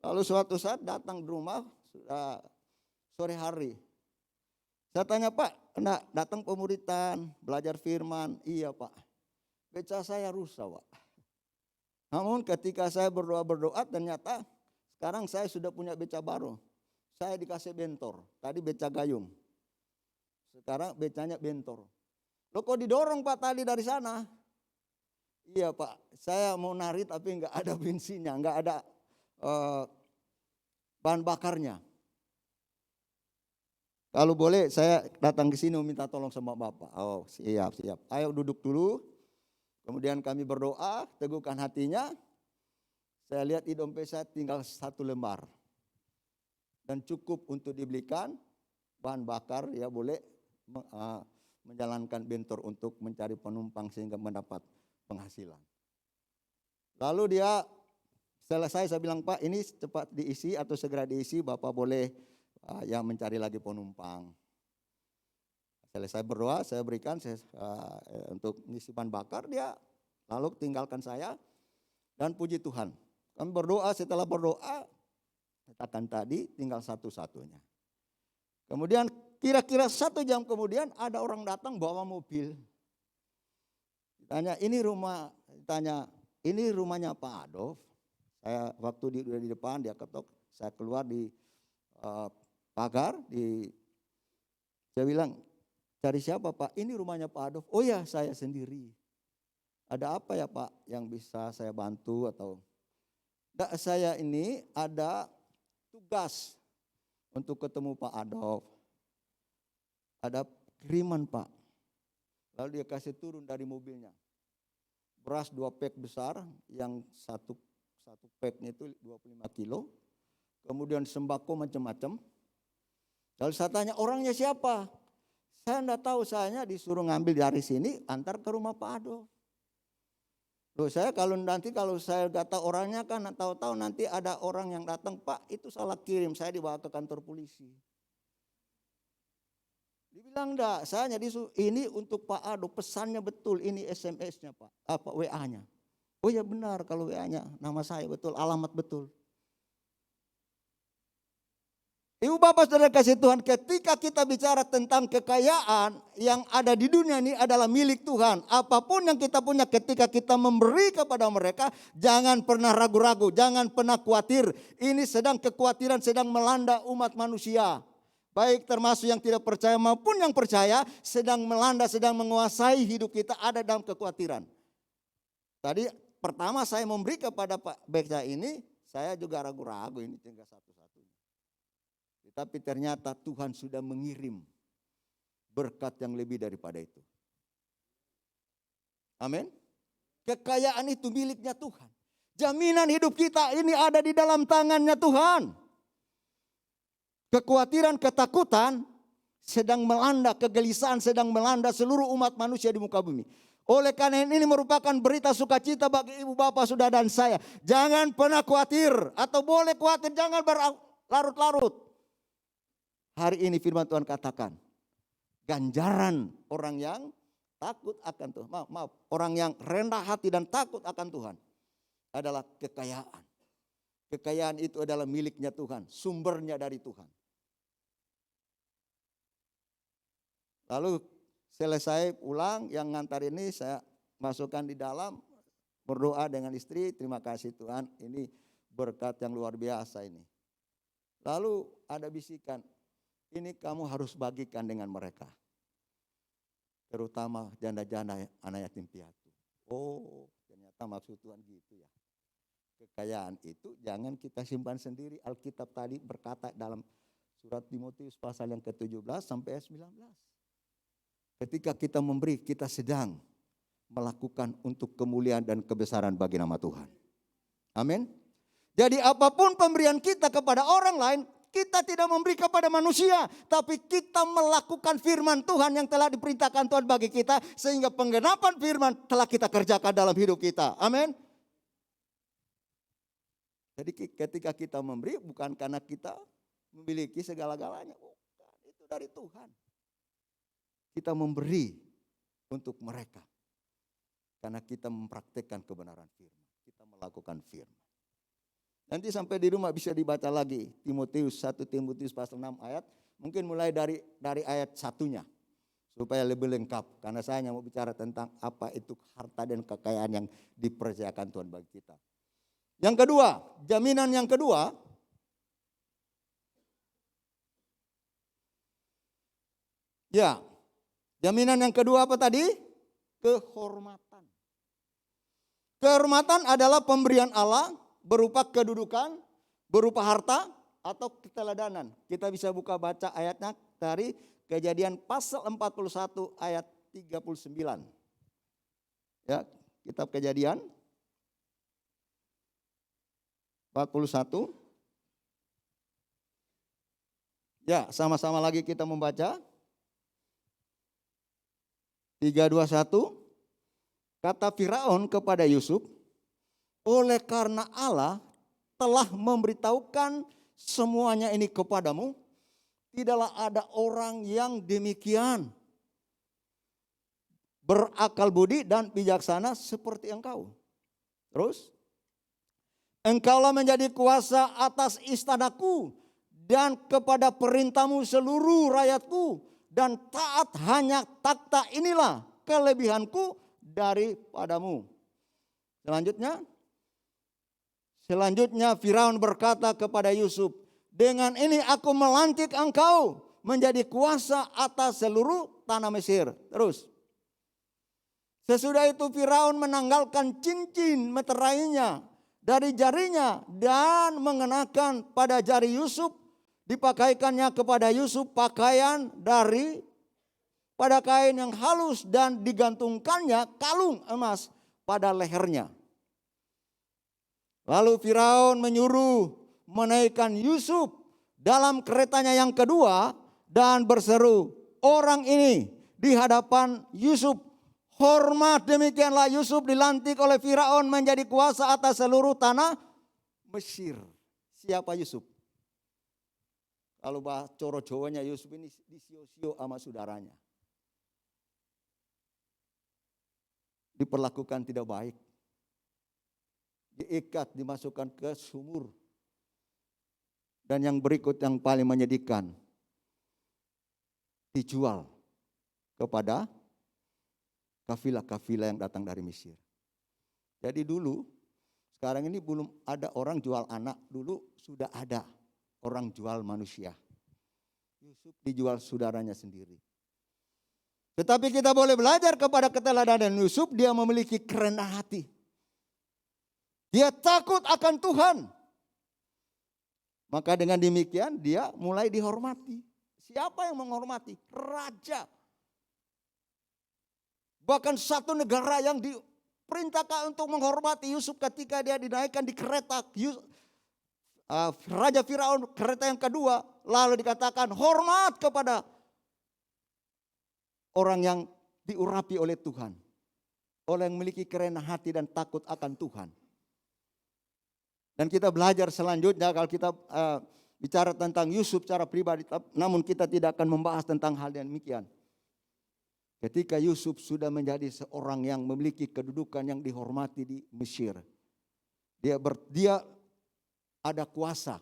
Lalu suatu saat datang di rumah sudah sore hari. Saya tanya, Pak, enggak datang pemuritan, belajar firman? Iya, Pak. Beca saya rusak, Pak. Namun ketika saya berdoa ternyata sekarang saya sudah punya beca baru. Saya dikasih bentor. Tadi beca gayung. Sekarang becanya bentor. Loh kok didorong, Pak, tadi dari sana? Iya, Pak, saya mau narik tapi enggak ada bensinnya, enggak ada bahan bakarnya. Kalau boleh saya datang ke sini minta tolong sama Bapak. Oh, siap. Ayo duduk dulu. Kemudian kami berdoa, teguhkan hatinya. Saya lihat di dompet saya tinggal 1 lembar. Dan cukup untuk dibelikan bahan bakar, ya boleh menjalankan bentor untuk mencari penumpang sehingga mendapat penghasilan. Lalu dia selesai, saya bilang, Pak, ini cepat diisi atau segera diisi, Bapak boleh ya mencari lagi penumpang. Selesai berdoa, saya berikan untuk ngisi bahan bakar, dia lalu tinggalkan saya dan puji Tuhan. Kami berdoa, setelah berdoa, katakan tadi tinggal satu-satunya. Kemudian kira-kira 1 jam kemudian ada orang datang bawa mobil. Tanya, ini rumahnya Pak Adolf. Saya waktu di depan dia ketok, saya keluar di pagar, saya bilang, cari siapa, Pak? Ini rumahnya Pak Adolf. Oh ya, saya sendiri. Ada apa ya, Pak, yang bisa saya bantu atau? Saya ini ada tugas untuk ketemu Pak Adolf. Ada kiriman, Pak. Lalu dia kasih turun dari mobilnya. Beras 2 pek besar, yang satu peknya itu 25 kilo. Kemudian sembako macam-macam. Lalu saya tanya, orangnya siapa? Saya enggak tahu, saya disuruh ngambil dari sini, antar ke rumah Pak Adolf. Loh, saya kalau saya enggak tahu orangnya kan tahu-tahu nanti ada orang yang datang, Pak itu salah kirim, saya dibawa ke kantor polisi. Dibilang enggak, saya ini untuk Pak Adolf, pesannya betul, ini SMS-nya Pak, WA-nya. Oh ya benar, kalau WA-nya nama saya betul, alamat betul. Ibu bapak saudara kasih Tuhan, ketika kita bicara tentang kekayaan yang ada di dunia ini adalah milik Tuhan. Apapun yang kita punya ketika kita memberi kepada mereka, jangan pernah ragu-ragu, jangan pernah khawatir. Ini kekhawatiran sedang melanda umat manusia. baik termasuk yang tidak percaya maupun yang percaya, sedang melanda, sedang menguasai hidup kita, ada dalam kekhawatiran. Tadi pertama saya memberi kepada Pak Beksa ini, saya juga ragu-ragu ini tinggal satu-satunya. Tapi ternyata Tuhan sudah mengirim berkat yang lebih daripada itu. Amin. Kekayaan itu miliknya Tuhan. Jaminan hidup kita ini ada di dalam tangannya Tuhan. Kekhawatiran, ketakutan sedang melanda, kegelisahan sedang melanda seluruh umat manusia di muka bumi. Oleh karena ini merupakan berita sukacita bagi ibu bapak, saudara dan saya. Jangan pernah khawatir, atau boleh khawatir, jangan berlarut-larut. Hari ini firman Tuhan katakan, ganjaran orang yang takut akan Tuhan. Maaf, orang yang rendah hati dan takut akan Tuhan adalah kekayaan. Kekayaan itu adalah miliknya Tuhan, sumbernya dari Tuhan. Lalu selesai pulang, yang ngantar ini saya masukkan di dalam, berdoa dengan istri, terima kasih Tuhan, ini berkat yang luar biasa ini. Lalu ada bisikan, ini kamu harus bagikan dengan mereka. Terutama janda-janda anak yatim piatu. Oh, ternyata maksud Tuhan gitu ya. Kekayaan itu jangan kita simpan sendiri. Alkitab tadi berkata dalam surat Timotius pasal yang ke-17 sampai 19. Ketika kita memberi, kita sedang melakukan untuk kemuliaan dan kebesaran bagi nama Tuhan. Amin. Jadi apapun pemberian kita kepada orang lain, kita tidak memberi kepada manusia, tapi kita melakukan firman Tuhan yang telah diperintahkan Tuhan bagi kita, sehingga penggenapan firman telah kita kerjakan dalam hidup kita. Amin. Jadi ketika kita memberi bukan karena kita memiliki segala-galanya, bukan, itu dari Tuhan. Kita memberi untuk mereka karena kita mempraktekkan kebenaran firman, kita melakukan firman. Nanti sampai di rumah bisa dibaca lagi Timotius 1 Timotius pasal 6 ayat, mungkin mulai dari ayat 1-nya supaya lebih lengkap, karena saya hanya mau bicara tentang apa itu harta dan kekayaan yang dipercayakan Tuhan bagi kita. Yang kedua, jaminan yang kedua, ya, jaminan yang kedua apa tadi? Kehormatan. Kehormatan adalah pemberian Allah berupa kedudukan, berupa harta atau keteladanan. Kita bisa buka baca ayatnya dari Kejadian pasal 41 ayat 39. Ya, kitab Kejadian 41. Ya, sama-sama lagi kita membaca. 3:21, kata Firaun kepada Yusuf, oleh karena Allah telah memberitahukan semuanya ini kepadamu, tidaklah ada orang yang demikian berakal budi dan bijaksana seperti engkau. Terus, engkaulah menjadi kuasa atas istanaku dan kepada perintahmu seluruh rakyatku, dan taat hanya takhta inilah kelebihanku daripadamu. Selanjutnya Firaun berkata kepada Yusuf, dengan ini aku melantik engkau menjadi kuasa atas seluruh tanah Mesir. Terus, sesudah itu Firaun menanggalkan cincin meterainya dari jarinya dan mengenakan pada jari Yusuf, dipakaikannya kepada Yusuf pakaian dari pada kain yang halus dan digantungkannya kalung emas pada lehernya. Lalu Firaun menyuruh menaikkan Yusuf dalam keretanya yang kedua dan berseru, orang ini di hadapan Yusuf. Hormat, demikianlah Yusuf dilantik oleh Firaun menjadi kuasa atas seluruh tanah Mesir. Siapa Yusuf? Kalau bahasa coro Jawanya, Yusuf ini disio-sio sama saudaranya. Diperlakukan tidak baik. Diikat, dimasukkan ke sumur. Dan yang berikut yang paling menyedihkan. Dijual kepada kafilah-kafilah yang datang dari Mesir. Jadi dulu, sekarang ini belum ada orang jual anak. Dulu sudah ada orang jual manusia. Yusuf dijual saudaranya sendiri. Tetapi kita boleh belajar kepada keteladanan Yusuf, dia memiliki kerendahan hati. Dia takut akan Tuhan. Maka dengan demikian dia mulai dihormati. Siapa yang menghormati? Raja. Bahkan satu negara yang diperintahkan untuk menghormati Yusuf ketika dia dinaikkan di kereta. Raja Firaun kereta yang kedua. Lalu dikatakan hormat kepada orang yang diurapi oleh Tuhan. Orang yang memiliki kerendahan hati dan takut akan Tuhan. Dan kita belajar selanjutnya kalau kita bicara tentang Yusuf secara pribadi. Namun kita tidak akan membahas tentang hal yang demikian. Ketika Yusuf sudah menjadi seorang yang memiliki kedudukan yang dihormati di Mesir. Dia ada kuasa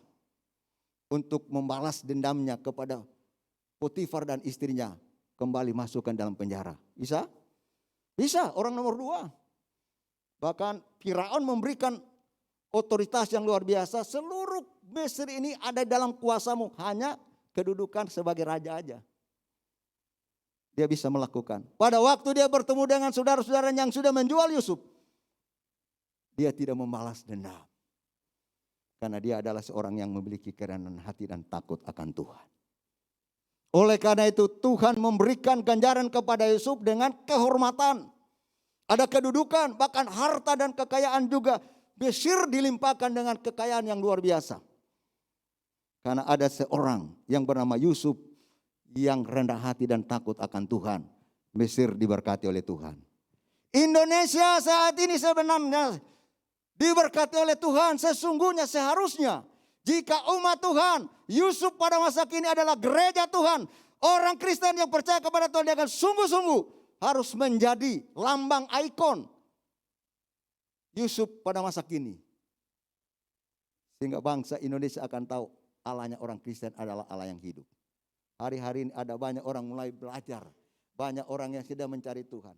untuk membalas dendamnya kepada Potifar dan istrinya. Kembali masukkan dalam penjara. Bisa? Bisa, orang nomor 2. Bahkan Firaun memberikan otoritas yang luar biasa. Seluruh Mesir ini ada dalam kuasamu. Hanya kedudukan sebagai raja aja. Dia bisa melakukan. Pada waktu dia bertemu dengan saudara-saudara yang sudah menjual Yusuf. Dia tidak membalas dendam. Karena dia adalah seorang yang memiliki kerendahan hati dan takut akan Tuhan. Oleh karena itu Tuhan memberikan ganjaran kepada Yusuf dengan kehormatan. Ada kedudukan, bahkan harta dan kekayaan juga. Mesir dilimpahkan dengan kekayaan yang luar biasa. Karena ada seorang yang bernama Yusuf yang rendah hati dan takut akan Tuhan. Mesir diberkati oleh Tuhan. Indonesia saat ini sebenarnya diberkati oleh Tuhan. Sesungguhnya seharusnya jika umat Tuhan, Yusuf pada masa kini adalah gereja Tuhan. Orang Kristen yang percaya kepada Tuhan dia akan sungguh-sungguh harus menjadi lambang ikon Yusuf pada masa kini. Sehingga bangsa Indonesia akan tahu Allahnya orang Kristen adalah Allah yang hidup. Hari-hari ini ada banyak orang mulai belajar. Banyak orang yang sedang mencari Tuhan.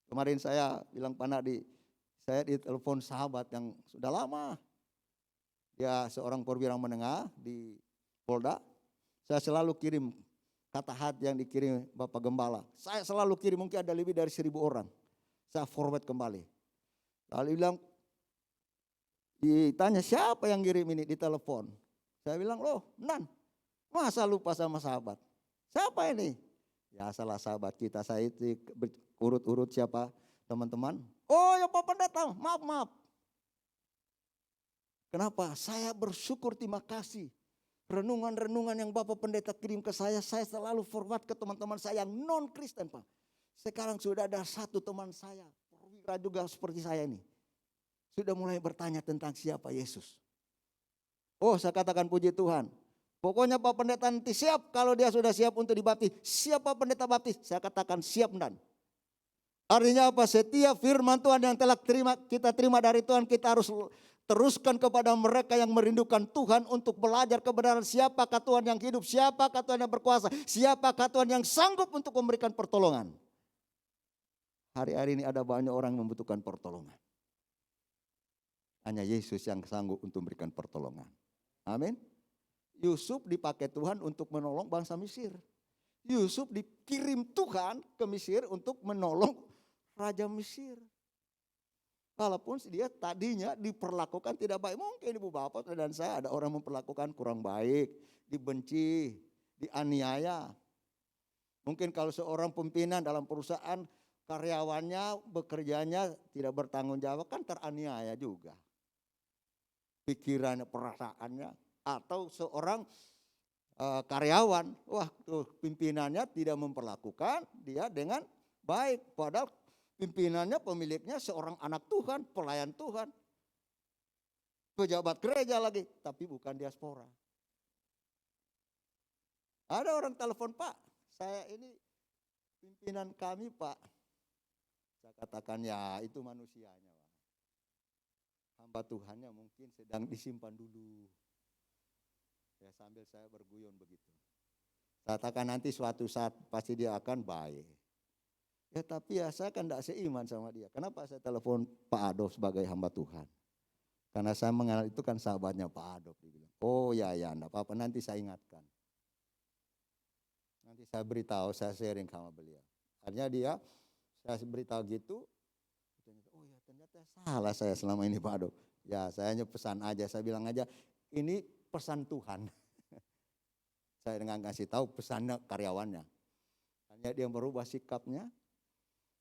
Kemarin saya bilang saya ditelepon sahabat yang sudah lama. Dia seorang perwira menengah di Polda. Saya selalu kirim kata hati yang dikirim Bapak Gembala. Saya selalu kirim, mungkin ada lebih dari 1.000 orang. Saya forward kembali. Lalu bilang, ditanya siapa yang kirim ini di telepon. Saya bilang, loh Nan, masa lupa sama sahabat? Siapa ini? Ya salah sahabat kita, saya itu urut-urut siapa teman-teman. Oh ya Pak Pendeta, maaf. Kenapa? Saya bersyukur, terima kasih. Renungan-renungan yang Bapak Pendeta kirim ke saya selalu forward ke teman-teman saya yang non-Kristen Pak. Sekarang sudah ada satu teman saya, perwira juga seperti saya ini. Sudah mulai bertanya tentang siapa Yesus. Oh saya katakan puji Tuhan. Pokoknya Pak Pendeta nanti siap kalau dia sudah siap untuk dibaptis. Siap Pak Pendeta baptis? Saya katakan siap dan. Artinya apa? Setiap firman Tuhan yang telah kita terima dari Tuhan kita harus teruskan kepada mereka yang merindukan Tuhan untuk belajar kebenaran siapakah Tuhan yang hidup, siapakah Tuhan yang berkuasa, siapakah Tuhan yang sanggup untuk memberikan pertolongan. Hari-hari ini ada banyak orang yang membutuhkan pertolongan. Hanya Yesus yang sanggup untuk memberikan pertolongan. Amin. Yusuf dipakai Tuhan untuk menolong bangsa Mesir. Yusuf dikirim Tuhan ke Mesir untuk menolong Raja Mesir. Walaupun dia tadinya diperlakukan tidak baik. Mungkin ibu bapak dan saya ada orang memperlakukan kurang baik. Dibenci, dianiaya. Mungkin kalau seorang pimpinan dalam perusahaan karyawannya bekerjanya tidak bertanggung jawab kan teraniaya juga. Pikirannya, perasaannya. Atau seorang karyawan, waktu pimpinannya tidak memperlakukan dia dengan baik. Padahal pimpinannya, pemiliknya seorang anak Tuhan, pelayan Tuhan. Pejabat gereja lagi, tapi bukan diaspora. Ada orang telepon, Pak, saya ini pimpinan kami Pak. Saya katakan ya itu manusianya. Hamba Tuhannya mungkin sedang disimpan dulu. Ya sambil saya berguyon begitu. Saya katakan nanti suatu saat pasti dia akan baik. Ya tapi ya saya kan tidak seiman sama dia. Kenapa saya telepon Pak Adolf sebagai hamba Tuhan? Karena saya mengenal itu kan sahabatnya Pak Adolf. Dia bilang, oh ya enggak apa-apa nanti saya ingatkan. Nanti saya beritahu, saya sharing sama beliau. Akhirnya saya beritahu gitu, oh ya ternyata salah saya selama ini Pak Ado. Ya saya hanya pesan aja, saya bilang aja ini pesan Tuhan. Saya dengan kasih tahu pesannya karyawannya. Hanya dia merubah sikapnya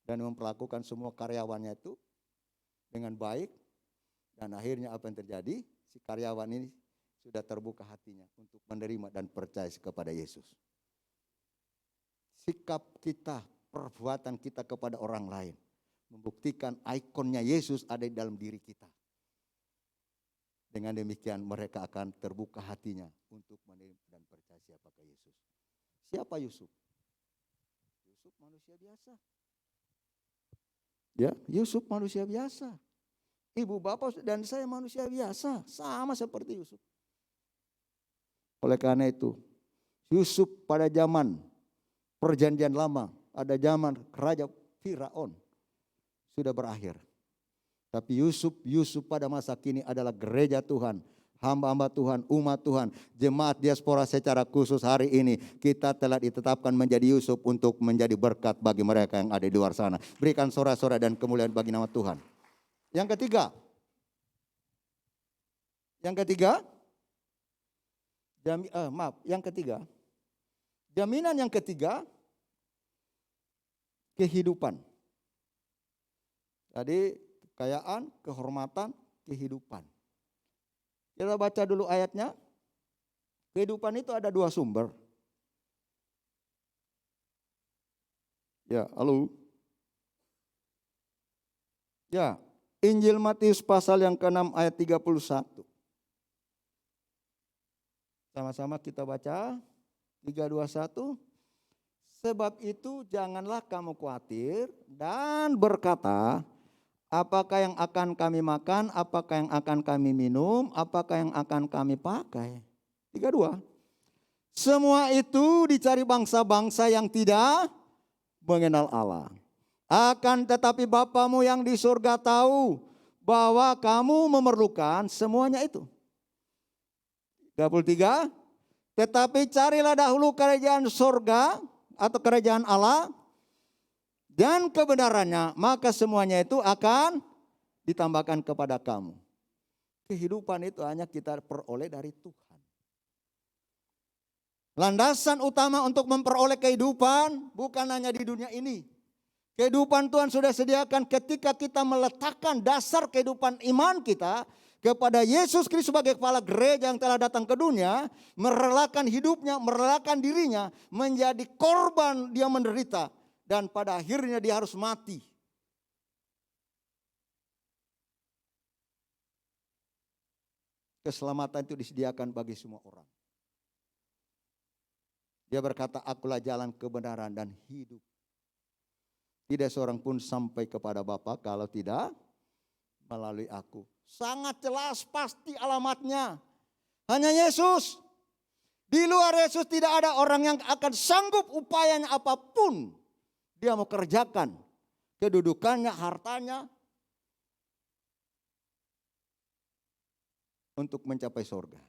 dan memperlakukan semua karyawannya itu dengan baik. Dan akhirnya apa yang terjadi? Si karyawan ini sudah terbuka hatinya untuk menerima dan percaya kepada Yesus. Sikap kita, perbuatan kita kepada orang lain membuktikan ikonnya Yesus ada di dalam diri kita. Dengan demikian mereka akan terbuka hatinya untuk menerima dan percaya siapakah Yesus. Siapa Yusuf? Yusuf manusia biasa. Ya, Yusuf manusia biasa. Ibu bapak dan saya manusia biasa, sama seperti Yusuf. Oleh karena itu, Yusuf pada zaman Perjanjian Lama, ada zaman Raja Firaun sudah berakhir. Tapi Yusuf pada masa kini adalah gereja Tuhan, hamba-hamba Tuhan, umat Tuhan, jemaat diaspora secara khusus hari ini. Kita telah ditetapkan menjadi Yusuf untuk menjadi berkat bagi mereka yang ada di luar sana. Berikan sorak-sorai dan kemuliaan bagi nama Tuhan. Yang ketiga, jaminan yang ketiga, kehidupan. Jadi kekayaan, kehormatan, kehidupan. Kita baca dulu ayatnya. Kehidupan itu ada dua sumber. Ya, halo. Ya, Injil Matius pasal yang ke-6 ayat 31. Sama-sama kita baca. 3, 2, 1. Sebab itu janganlah kamu khawatir dan berkata, apakah yang akan kami makan, apakah yang akan kami minum, apakah yang akan kami pakai. 3, 2. Semua itu dicari bangsa-bangsa yang tidak mengenal Allah. Akan tetapi Bapamu yang di surga tahu bahwa kamu memerlukan semuanya itu. 33. Tetapi carilah dahulu kerajaan surga atau kerajaan Allah dan kebenarannya, maka semuanya itu akan ditambahkan kepada kamu. Kehidupan itu hanya kita peroleh dari Tuhan. Landasan utama untuk memperoleh kehidupan bukan hanya di dunia ini. Kehidupan Tuhan sudah sediakan ketika kita meletakkan dasar kehidupan iman kita kepada Yesus Kristus sebagai kepala gereja yang telah datang ke dunia, merelakan hidupnya, merelakan dirinya, menjadi korban dia menderita, dan pada akhirnya dia harus mati. Keselamatan itu disediakan bagi semua orang. Dia berkata, akulah jalan kebenaran dan hidup. Tidak seorang pun sampai kepada Bapa kalau tidak melalui aku. Sangat jelas pasti alamatnya. Hanya Yesus. Di luar Yesus tidak ada orang yang akan sanggup upayanya apapun. Dia mau kerjakan. Kedudukannya, hartanya. Untuk mencapai surga.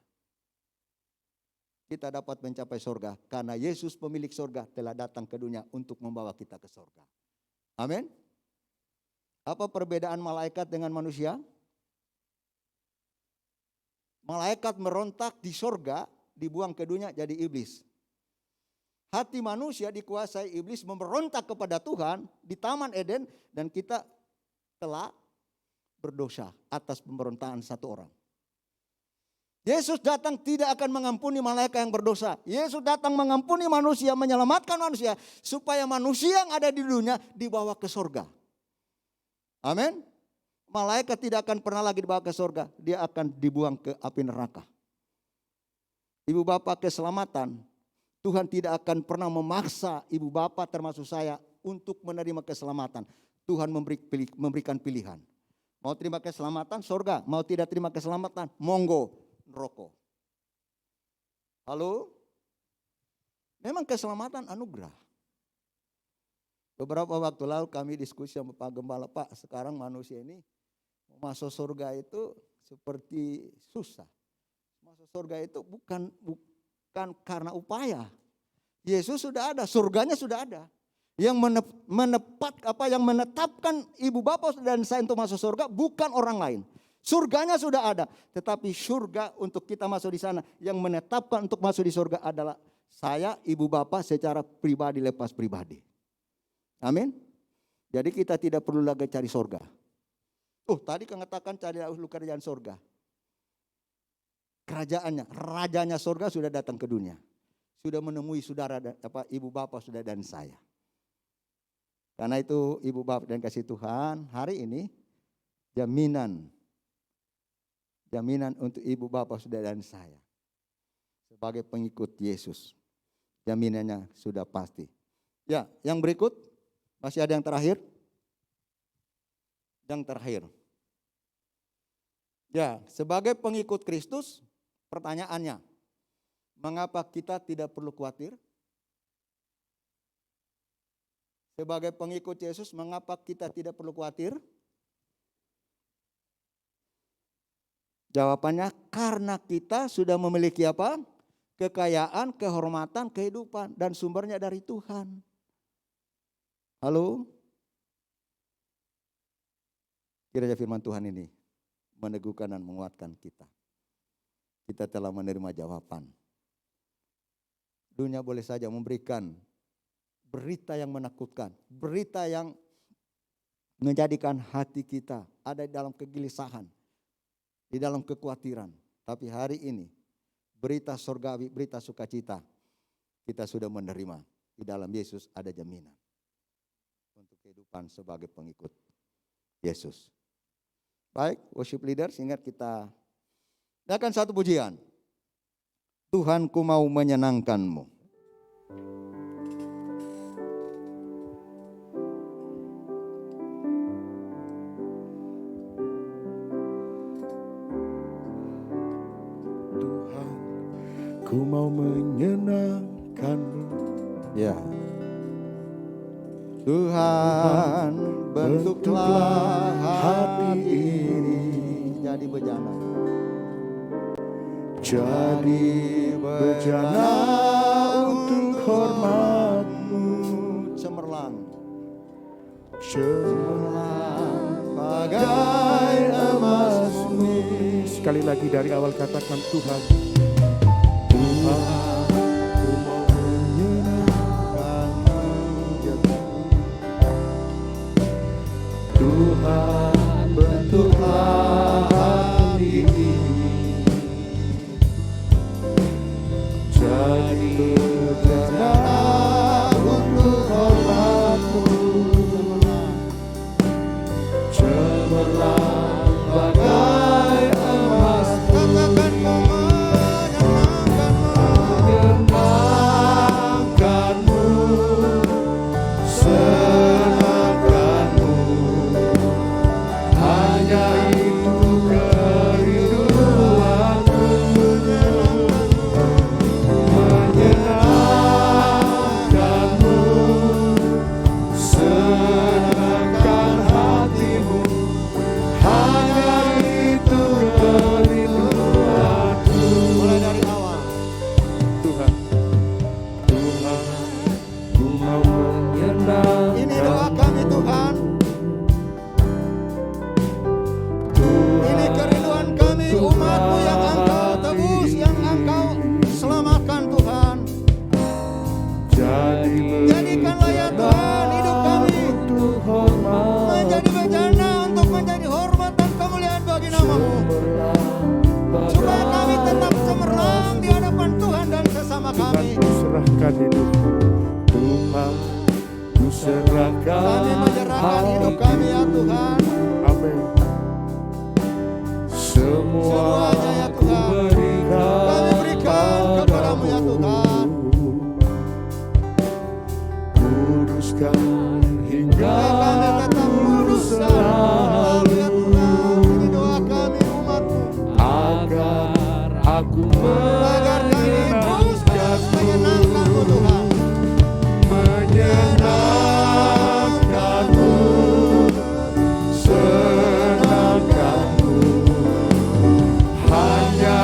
Kita dapat mencapai surga karena Yesus pemilik surga telah datang ke dunia untuk membawa kita ke surga. Amin. Apa perbedaan malaikat dengan manusia? Malaikat merontak di surga, dibuang ke dunia jadi iblis. Hati manusia dikuasai iblis memberontak kepada Tuhan di Taman Eden, dan kita telah berdosa atas pemberontakan satu orang. Yesus datang tidak akan mengampuni malaikat yang berdosa. Yesus datang mengampuni manusia, menyelamatkan manusia, supaya manusia yang ada di dunia dibawa ke surga. Amin. Malaikat tidak akan pernah lagi dibawa ke surga. Dia akan dibuang ke api neraka. Ibu bapak keselamatan. Tuhan tidak akan pernah memaksa ibu bapak termasuk saya untuk menerima keselamatan. Tuhan memberikan pilihan. Mau terima keselamatan, surga. Mau tidak terima keselamatan, monggo, neraka. Halo? Memang keselamatan anugerah. Beberapa waktu lalu kami diskusi sama Pak Gembala, Pak, sekarang manusia ini masuk surga itu seperti susah. Masuk surga itu bukan karena upaya. Yesus sudah ada, surganya sudah ada. Yang menetapkan ibu bapa dan saya untuk masuk surga bukan orang lain. Surganya sudah ada, tetapi surga untuk kita masuk di sana, yang menetapkan untuk masuk di surga adalah saya, ibu bapa secara pribadi, lepas pribadi. Amin. Jadi kita tidak perlu lagi cari surga. Tadi katakan cari dahulu kerajaan surga. Kerajaannya, rajanya surga sudah datang ke dunia. Sudah menemui saudara, ibu bapa sudah dan saya. Karena itu ibu bapa dan kasih Tuhan, hari ini jaminan untuk ibu bapa saudara dan saya. Sebagai pengikut Yesus, jaminannya sudah pasti. Ya, yang berikut, masih ada yang terakhir? Yang terakhir. Ya, sebagai pengikut Kristus, pertanyaannya, mengapa kita tidak perlu khawatir? Sebagai pengikut Yesus, mengapa kita tidak perlu khawatir? Jawabannya, karena kita sudah memiliki apa? Kekayaan, kehormatan, kehidupan, dan sumbernya dari Tuhan. Halo? Kiranya firman Tuhan ini meneguhkan dan menguatkan kita. Kita telah menerima jawaban. Dunia boleh saja memberikan berita yang menakutkan, berita yang menjadikan hati kita ada di dalam kegelisahan, di dalam kekhawatiran. Tapi hari ini berita surgawi, berita sukacita kita sudah menerima. Di dalam Yesus ada jaminan untuk kehidupan sebagai pengikut Yesus. Baik, worship leaders, ingat kita akan satu pujian. Tuhan, ku mau menyenangkan-Mu. Ku mau menyenangkan-Mu. Ya. Tuhan, bentuklah hati ini jadi bejana. Jadi bejana untuk hormat-Mu. Cemerlang. Cemerlang bagai emas murni. Sekali lagi dari awal katakan Tuhan. Tuhan, bentuklah hati ini jadi bejana untuk hormat-Mu. Cemerlang bagai emas murni. Menyenangkan-Mu, senangkan-Mu, hanya itu kerinduanku. Menyenangkan-Mu, senangkan hati-Mu, hanya itu kerinduanku. Mulai dari awal. Tuhan, Tuhan, ku mau menyenangkan. Ini doa kami Tuhan. Ini kerinduan kami, umat-Mu yang Engkau tebus, yang Engkau selamatkan Tuhan. Jadikanlah ya Tuhan hidup kami menjadi bejana untuk menjadi hormat dan kemuliaan bagi nama-Mu. Supaya kami tetap cemerlang di hadapan Tuhan dan sesama kami. Ku serahkan hidup, Tuhan, ku serahkan. Kami menyerahkan hidup kami ya Tuhan. Amin. Semuanya ya Tuhan, kami berikan kepadamu ya Tuhan. Kuduskan hingga kami tetap kuduskan ya Tuhan. Ini doa kami umat-Mu, agar aku agar kami terus menyenangkan-Mu Tuhan. menyenangkan-Mu, senangkan-Mu, hanya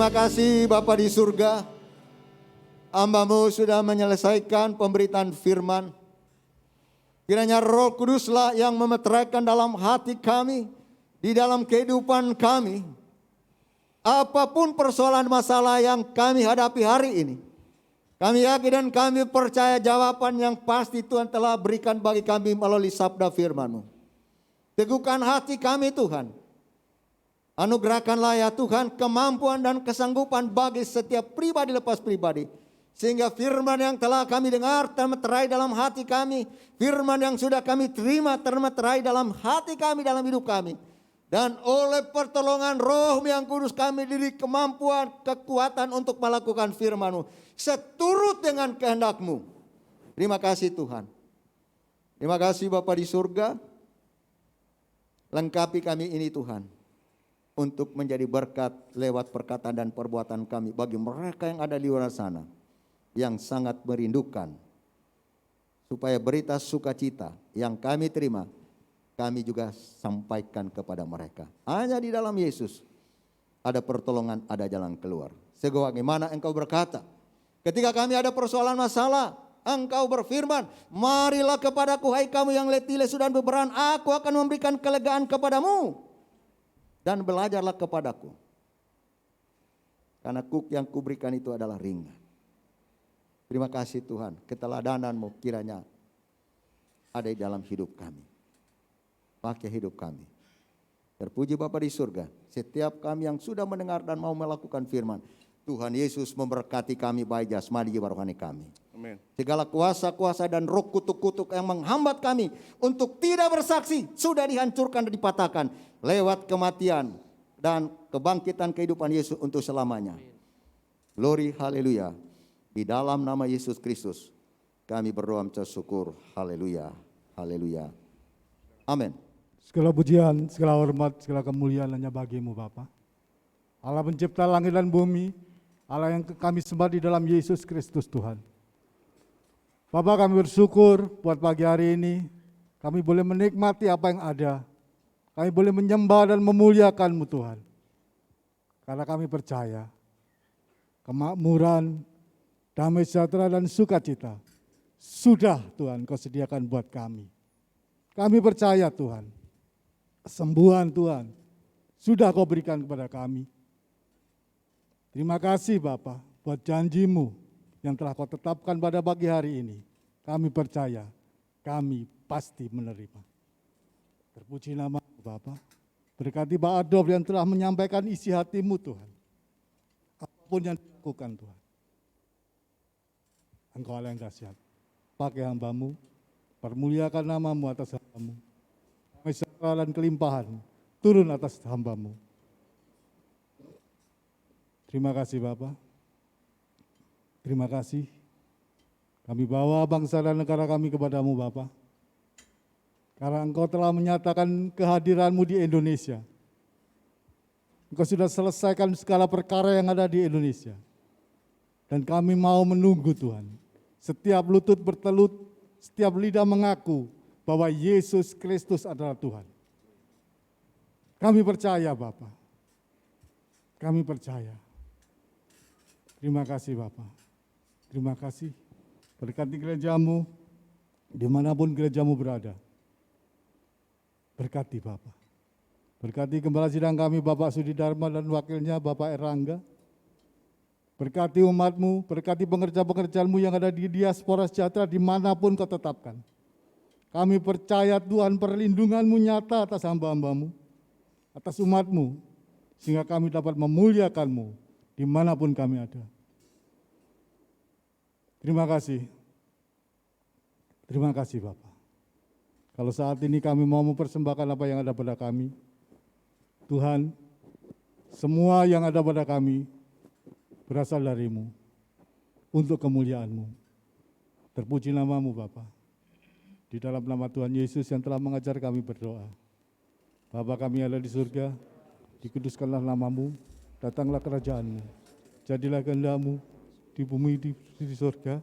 Terima kasih Bapa di surga. Hamba-Mu sudah menyelesaikan pemberitaan firman. Kiranya Roh Kuduslah yang memeteraikan dalam hati kami, di dalam kehidupan kami. Apapun persoalan masalah yang kami hadapi hari ini, kami yakin dan kami percaya jawaban yang pasti Tuhan telah berikan bagi kami melalui sabda firman-Mu. Teguhkan hati kami Tuhan. Anugerahkanlah ya Tuhan kemampuan dan kesanggupan bagi setiap pribadi lepas pribadi. Sehingga firman yang telah kami dengar termeterai dalam hati kami. Firman yang sudah kami terima termeterai dalam hati kami, dalam hidup kami. Dan oleh pertolongan Roh yang Kudus kami diberi kemampuan, kekuatan untuk melakukan firman-Mu. Seturut dengan kehendak-Mu. Terima kasih Tuhan. Terima kasih Bapa di surga. Lengkapi kami ini Tuhan. Untuk menjadi berkat lewat perkataan dan perbuatan kami bagi mereka yang ada di luar sana. Yang sangat merindukan. Supaya berita sukacita yang kami terima, kami juga sampaikan kepada mereka. Hanya di dalam Yesus ada pertolongan, ada jalan keluar. Sebagaimana Engkau berkata, ketika kami ada persoalan masalah, Engkau berfirman, marilah kepadaku hai kamu yang letih lesu dan beban, aku akan memberikan kelegaan kepadamu. Dan belajarlah kepadaku. Karena kuk yang kuberikan itu adalah ringan. Terima kasih Tuhan, keteladanan-Mu kiranya ada di dalam hidup kami. Pakai hidup kami. Terpuji Bapa di surga, setiap kami yang sudah mendengar dan mau melakukan firman, Tuhan Yesus memberkati kami baik jasmani jiwa rohani kami. Amin. Segala kuasa-kuasa dan roh kutuk-kutuk yang menghambat kami untuk tidak bersaksi sudah dihancurkan dan dipatahkan lewat kematian dan kebangkitan kehidupan Yesus untuk selamanya. Glory, haleluya. Di dalam nama Yesus Kristus kami berdoa mencap syukur. Haleluya, haleluya. Amin. Segala pujian, segala hormat, segala kemuliaan hanya bagi-Mu Bapa. Allah pencipta langit dan bumi, Allah yang kami sembah di dalam Yesus Kristus Tuhan. Bapak, kami bersyukur buat pagi hari ini, kami boleh menikmati apa yang ada. Kami boleh menyembah dan memuliakan-Mu Tuhan. Karena kami percaya, kemakmuran, damai sejahtera dan sukacita sudah Tuhan Kau sediakan buat kami. Kami percaya Tuhan, kesembuhan Tuhan sudah Kau berikan kepada kami. Terima kasih Bapa buat janji-Mu yang telah Kau tetapkan pada pagi hari ini. Kami percaya, kami pasti menerima. Terpuji nama-Mu Bapa. Berkati Pak Adolf yang telah menyampaikan isi hati-Mu Tuhan. Apapun yang dilakukan Tuhan. Engkau Allah yang dahsyat. Pakai hamba-Mu, permuliakan nama-Mu atas hamba-Mu. Damai sejahtera dan kelimpahan turun atas hamba-Mu. Terima kasih Bapa. Terima kasih. Kami bawa bangsa dan negara kami kepada-Mu Bapa. Karena Engkau telah menyatakan kehadiran-Mu di Indonesia. Engkau sudah selesaikan segala perkara yang ada di Indonesia. Dan kami mau menunggu Tuhan. Setiap lutut bertelut, setiap lidah mengaku bahwa Yesus Kristus adalah Tuhan. Kami percaya Bapa. Kami percaya. Terima kasih Bapa. Terima kasih. Berkati gereja-Mu, dimanapun gereja-Mu berada. Berkati Bapa. Berkati gembala sidang kami Bapak Sudi Dharma dan wakilnya Bapak Erlangga. Berkati umat-Mu, berkati pengerja-pengerjaan-Mu yang ada di diaspora sejahtera dimanapun Kau tetapkan. Kami percaya Tuhan perlindungan-Mu nyata atas hamba-hamba-Mu, atas umat-Mu, sehingga kami dapat memuliakan-Mu dimanapun kami ada. Terima kasih. Terima kasih Bapak. Kalau saat ini kami mau mempersembahkan apa yang ada pada kami, Tuhan, semua yang ada pada kami berasal dari-Mu, untuk kemuliaan-Mu. Terpuji nama-Mu Bapa. Di dalam nama Tuhan Yesus yang telah mengajar kami berdoa. Bapa kami ada di surga, dikuduskanlah nama-Mu, datanglah kerajaan-Mu, jadilah kehendak-Mu di bumi di surga.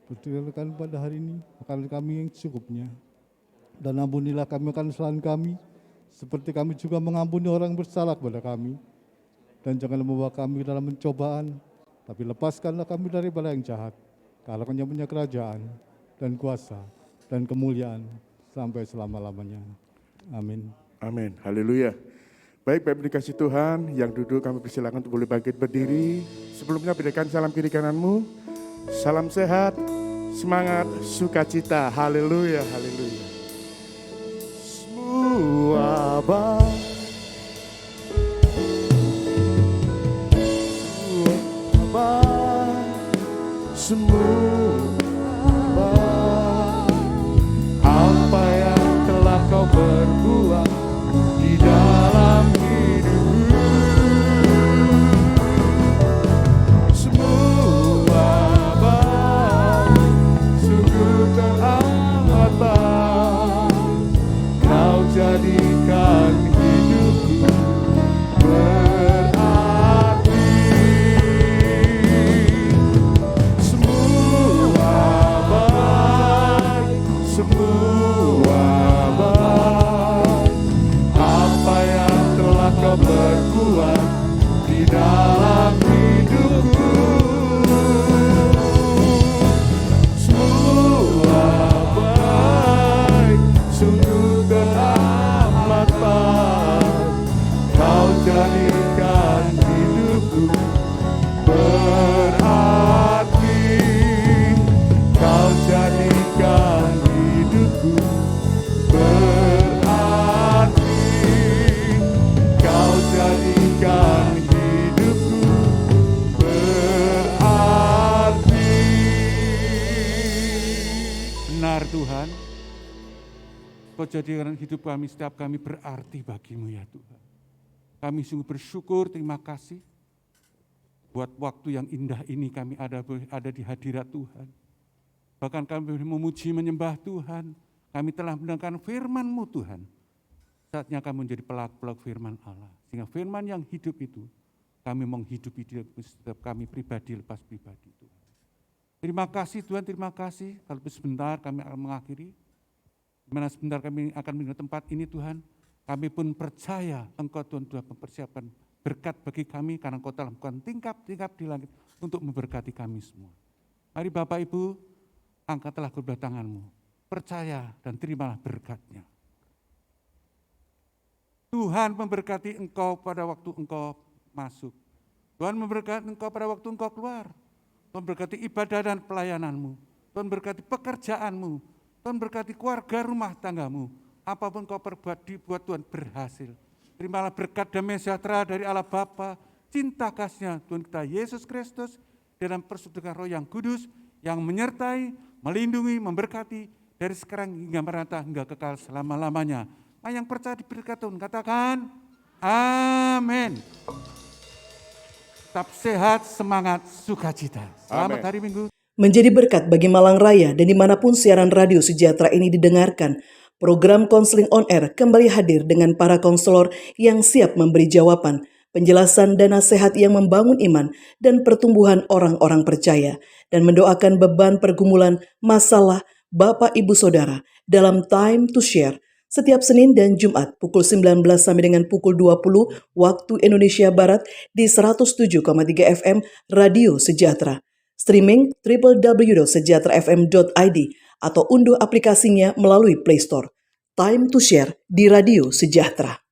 Berikan pada hari ini makanan kami yang secukupnya. Dan ampunilah kami akan kesalahan kami, seperti kami juga mengampuni orang yang bersalah kepada kami. Dan janganlah membawa kami dalam pencobaan, tapi lepaskanlah kami dari bala yang jahat. Karena Engkau yang punya kerajaan dan kuasa dan kemuliaan sampai selama-lamanya. Amin. Amin. Haleluya. Baik, Bapak dikasih Tuhan, yang duduk kami persilakan untuk boleh bangkit berdiri. Sebelumnya berikan salam kiri kananmu. Salam sehat, semangat, sukacita. Haleluya, haleluya. Semua semua apa yang telah kau berbuat di dalam hidupku, semua baik, sungguh teramat baik, kau jadikan hidupku berarti. Semua baik, apa yang telah kau berbuat di dalam hidupku, semua baik, sungguh teramat baik, kau jadikan hidupku berarti, kau jadikan hidupku berarti, kau jadikan hidupku berarti. Benar Tuhan, Kau jadikan hidup kami, setiap kami berarti bagi-Mu ya Tuhan. Kami sungguh bersyukur, terima kasih buat waktu yang indah ini kami ada di hadirat Tuhan. Bahkan kami memuji menyembah Tuhan. Kami telah mendengarkan firman-Mu Tuhan. Saatnya kami menjadi pelaku-pelaku firman Allah. Sehingga firman yang hidup itu kami menghidupi setiap kami pribadi lepas pribadi Tuhan. Terima kasih Tuhan, terima kasih. Kalau sebentar kami akan mengakhiri. Di mana sebentar kami akan meninggal tempat ini Tuhan. Kami pun percaya Engkau Tuhan telah mempersiapkan berkat bagi kami karena Engkau telah melakukan tingkap-tingkap di langit untuk memberkati kami semua. Mari Bapak Ibu, angkatlah kedua tanganmu, percaya dan terimalah berkatnya. Tuhan memberkati engkau pada waktu engkau masuk. Tuhan memberkati engkau pada waktu engkau keluar. Tuhan memberkati ibadah dan pelayananmu. Tuhan memberkati pekerjaanmu. Tuhan berkati keluarga rumah tanggamu. Apapun kau perbuat, dibuat Tuhan berhasil. Terimalah berkat damai sejahtera dari Allah Bapa, cinta kasih-Nya Tuhan kita Yesus Kristus, dalam persekutuan Roh yang kudus, yang menyertai, melindungi, memberkati, dari sekarang hingga merata, hingga kekal selama-lamanya. Yang percaya diberkati Tuhan, katakan, amin. Tetap sehat, semangat, sukacita. Selamat hari Minggu. Menjadi berkat bagi Malang Raya dan dimanapun siaran radio sejahtera ini didengarkan, program Konseling On Air kembali hadir dengan para konselor yang siap memberi jawaban, penjelasan dan nasihat yang membangun iman dan pertumbuhan orang-orang percaya, dan mendoakan beban pergumulan masalah Bapak Ibu Saudara dalam Time to Share setiap Senin dan Jumat pukul 19 sampai dengan pukul 20 waktu Indonesia Barat di 107,3 FM Radio Sejahtera. Streaming www.sejahterafm.id atau unduh aplikasinya melalui Play Store. Time to Share di Radio Sejahtera.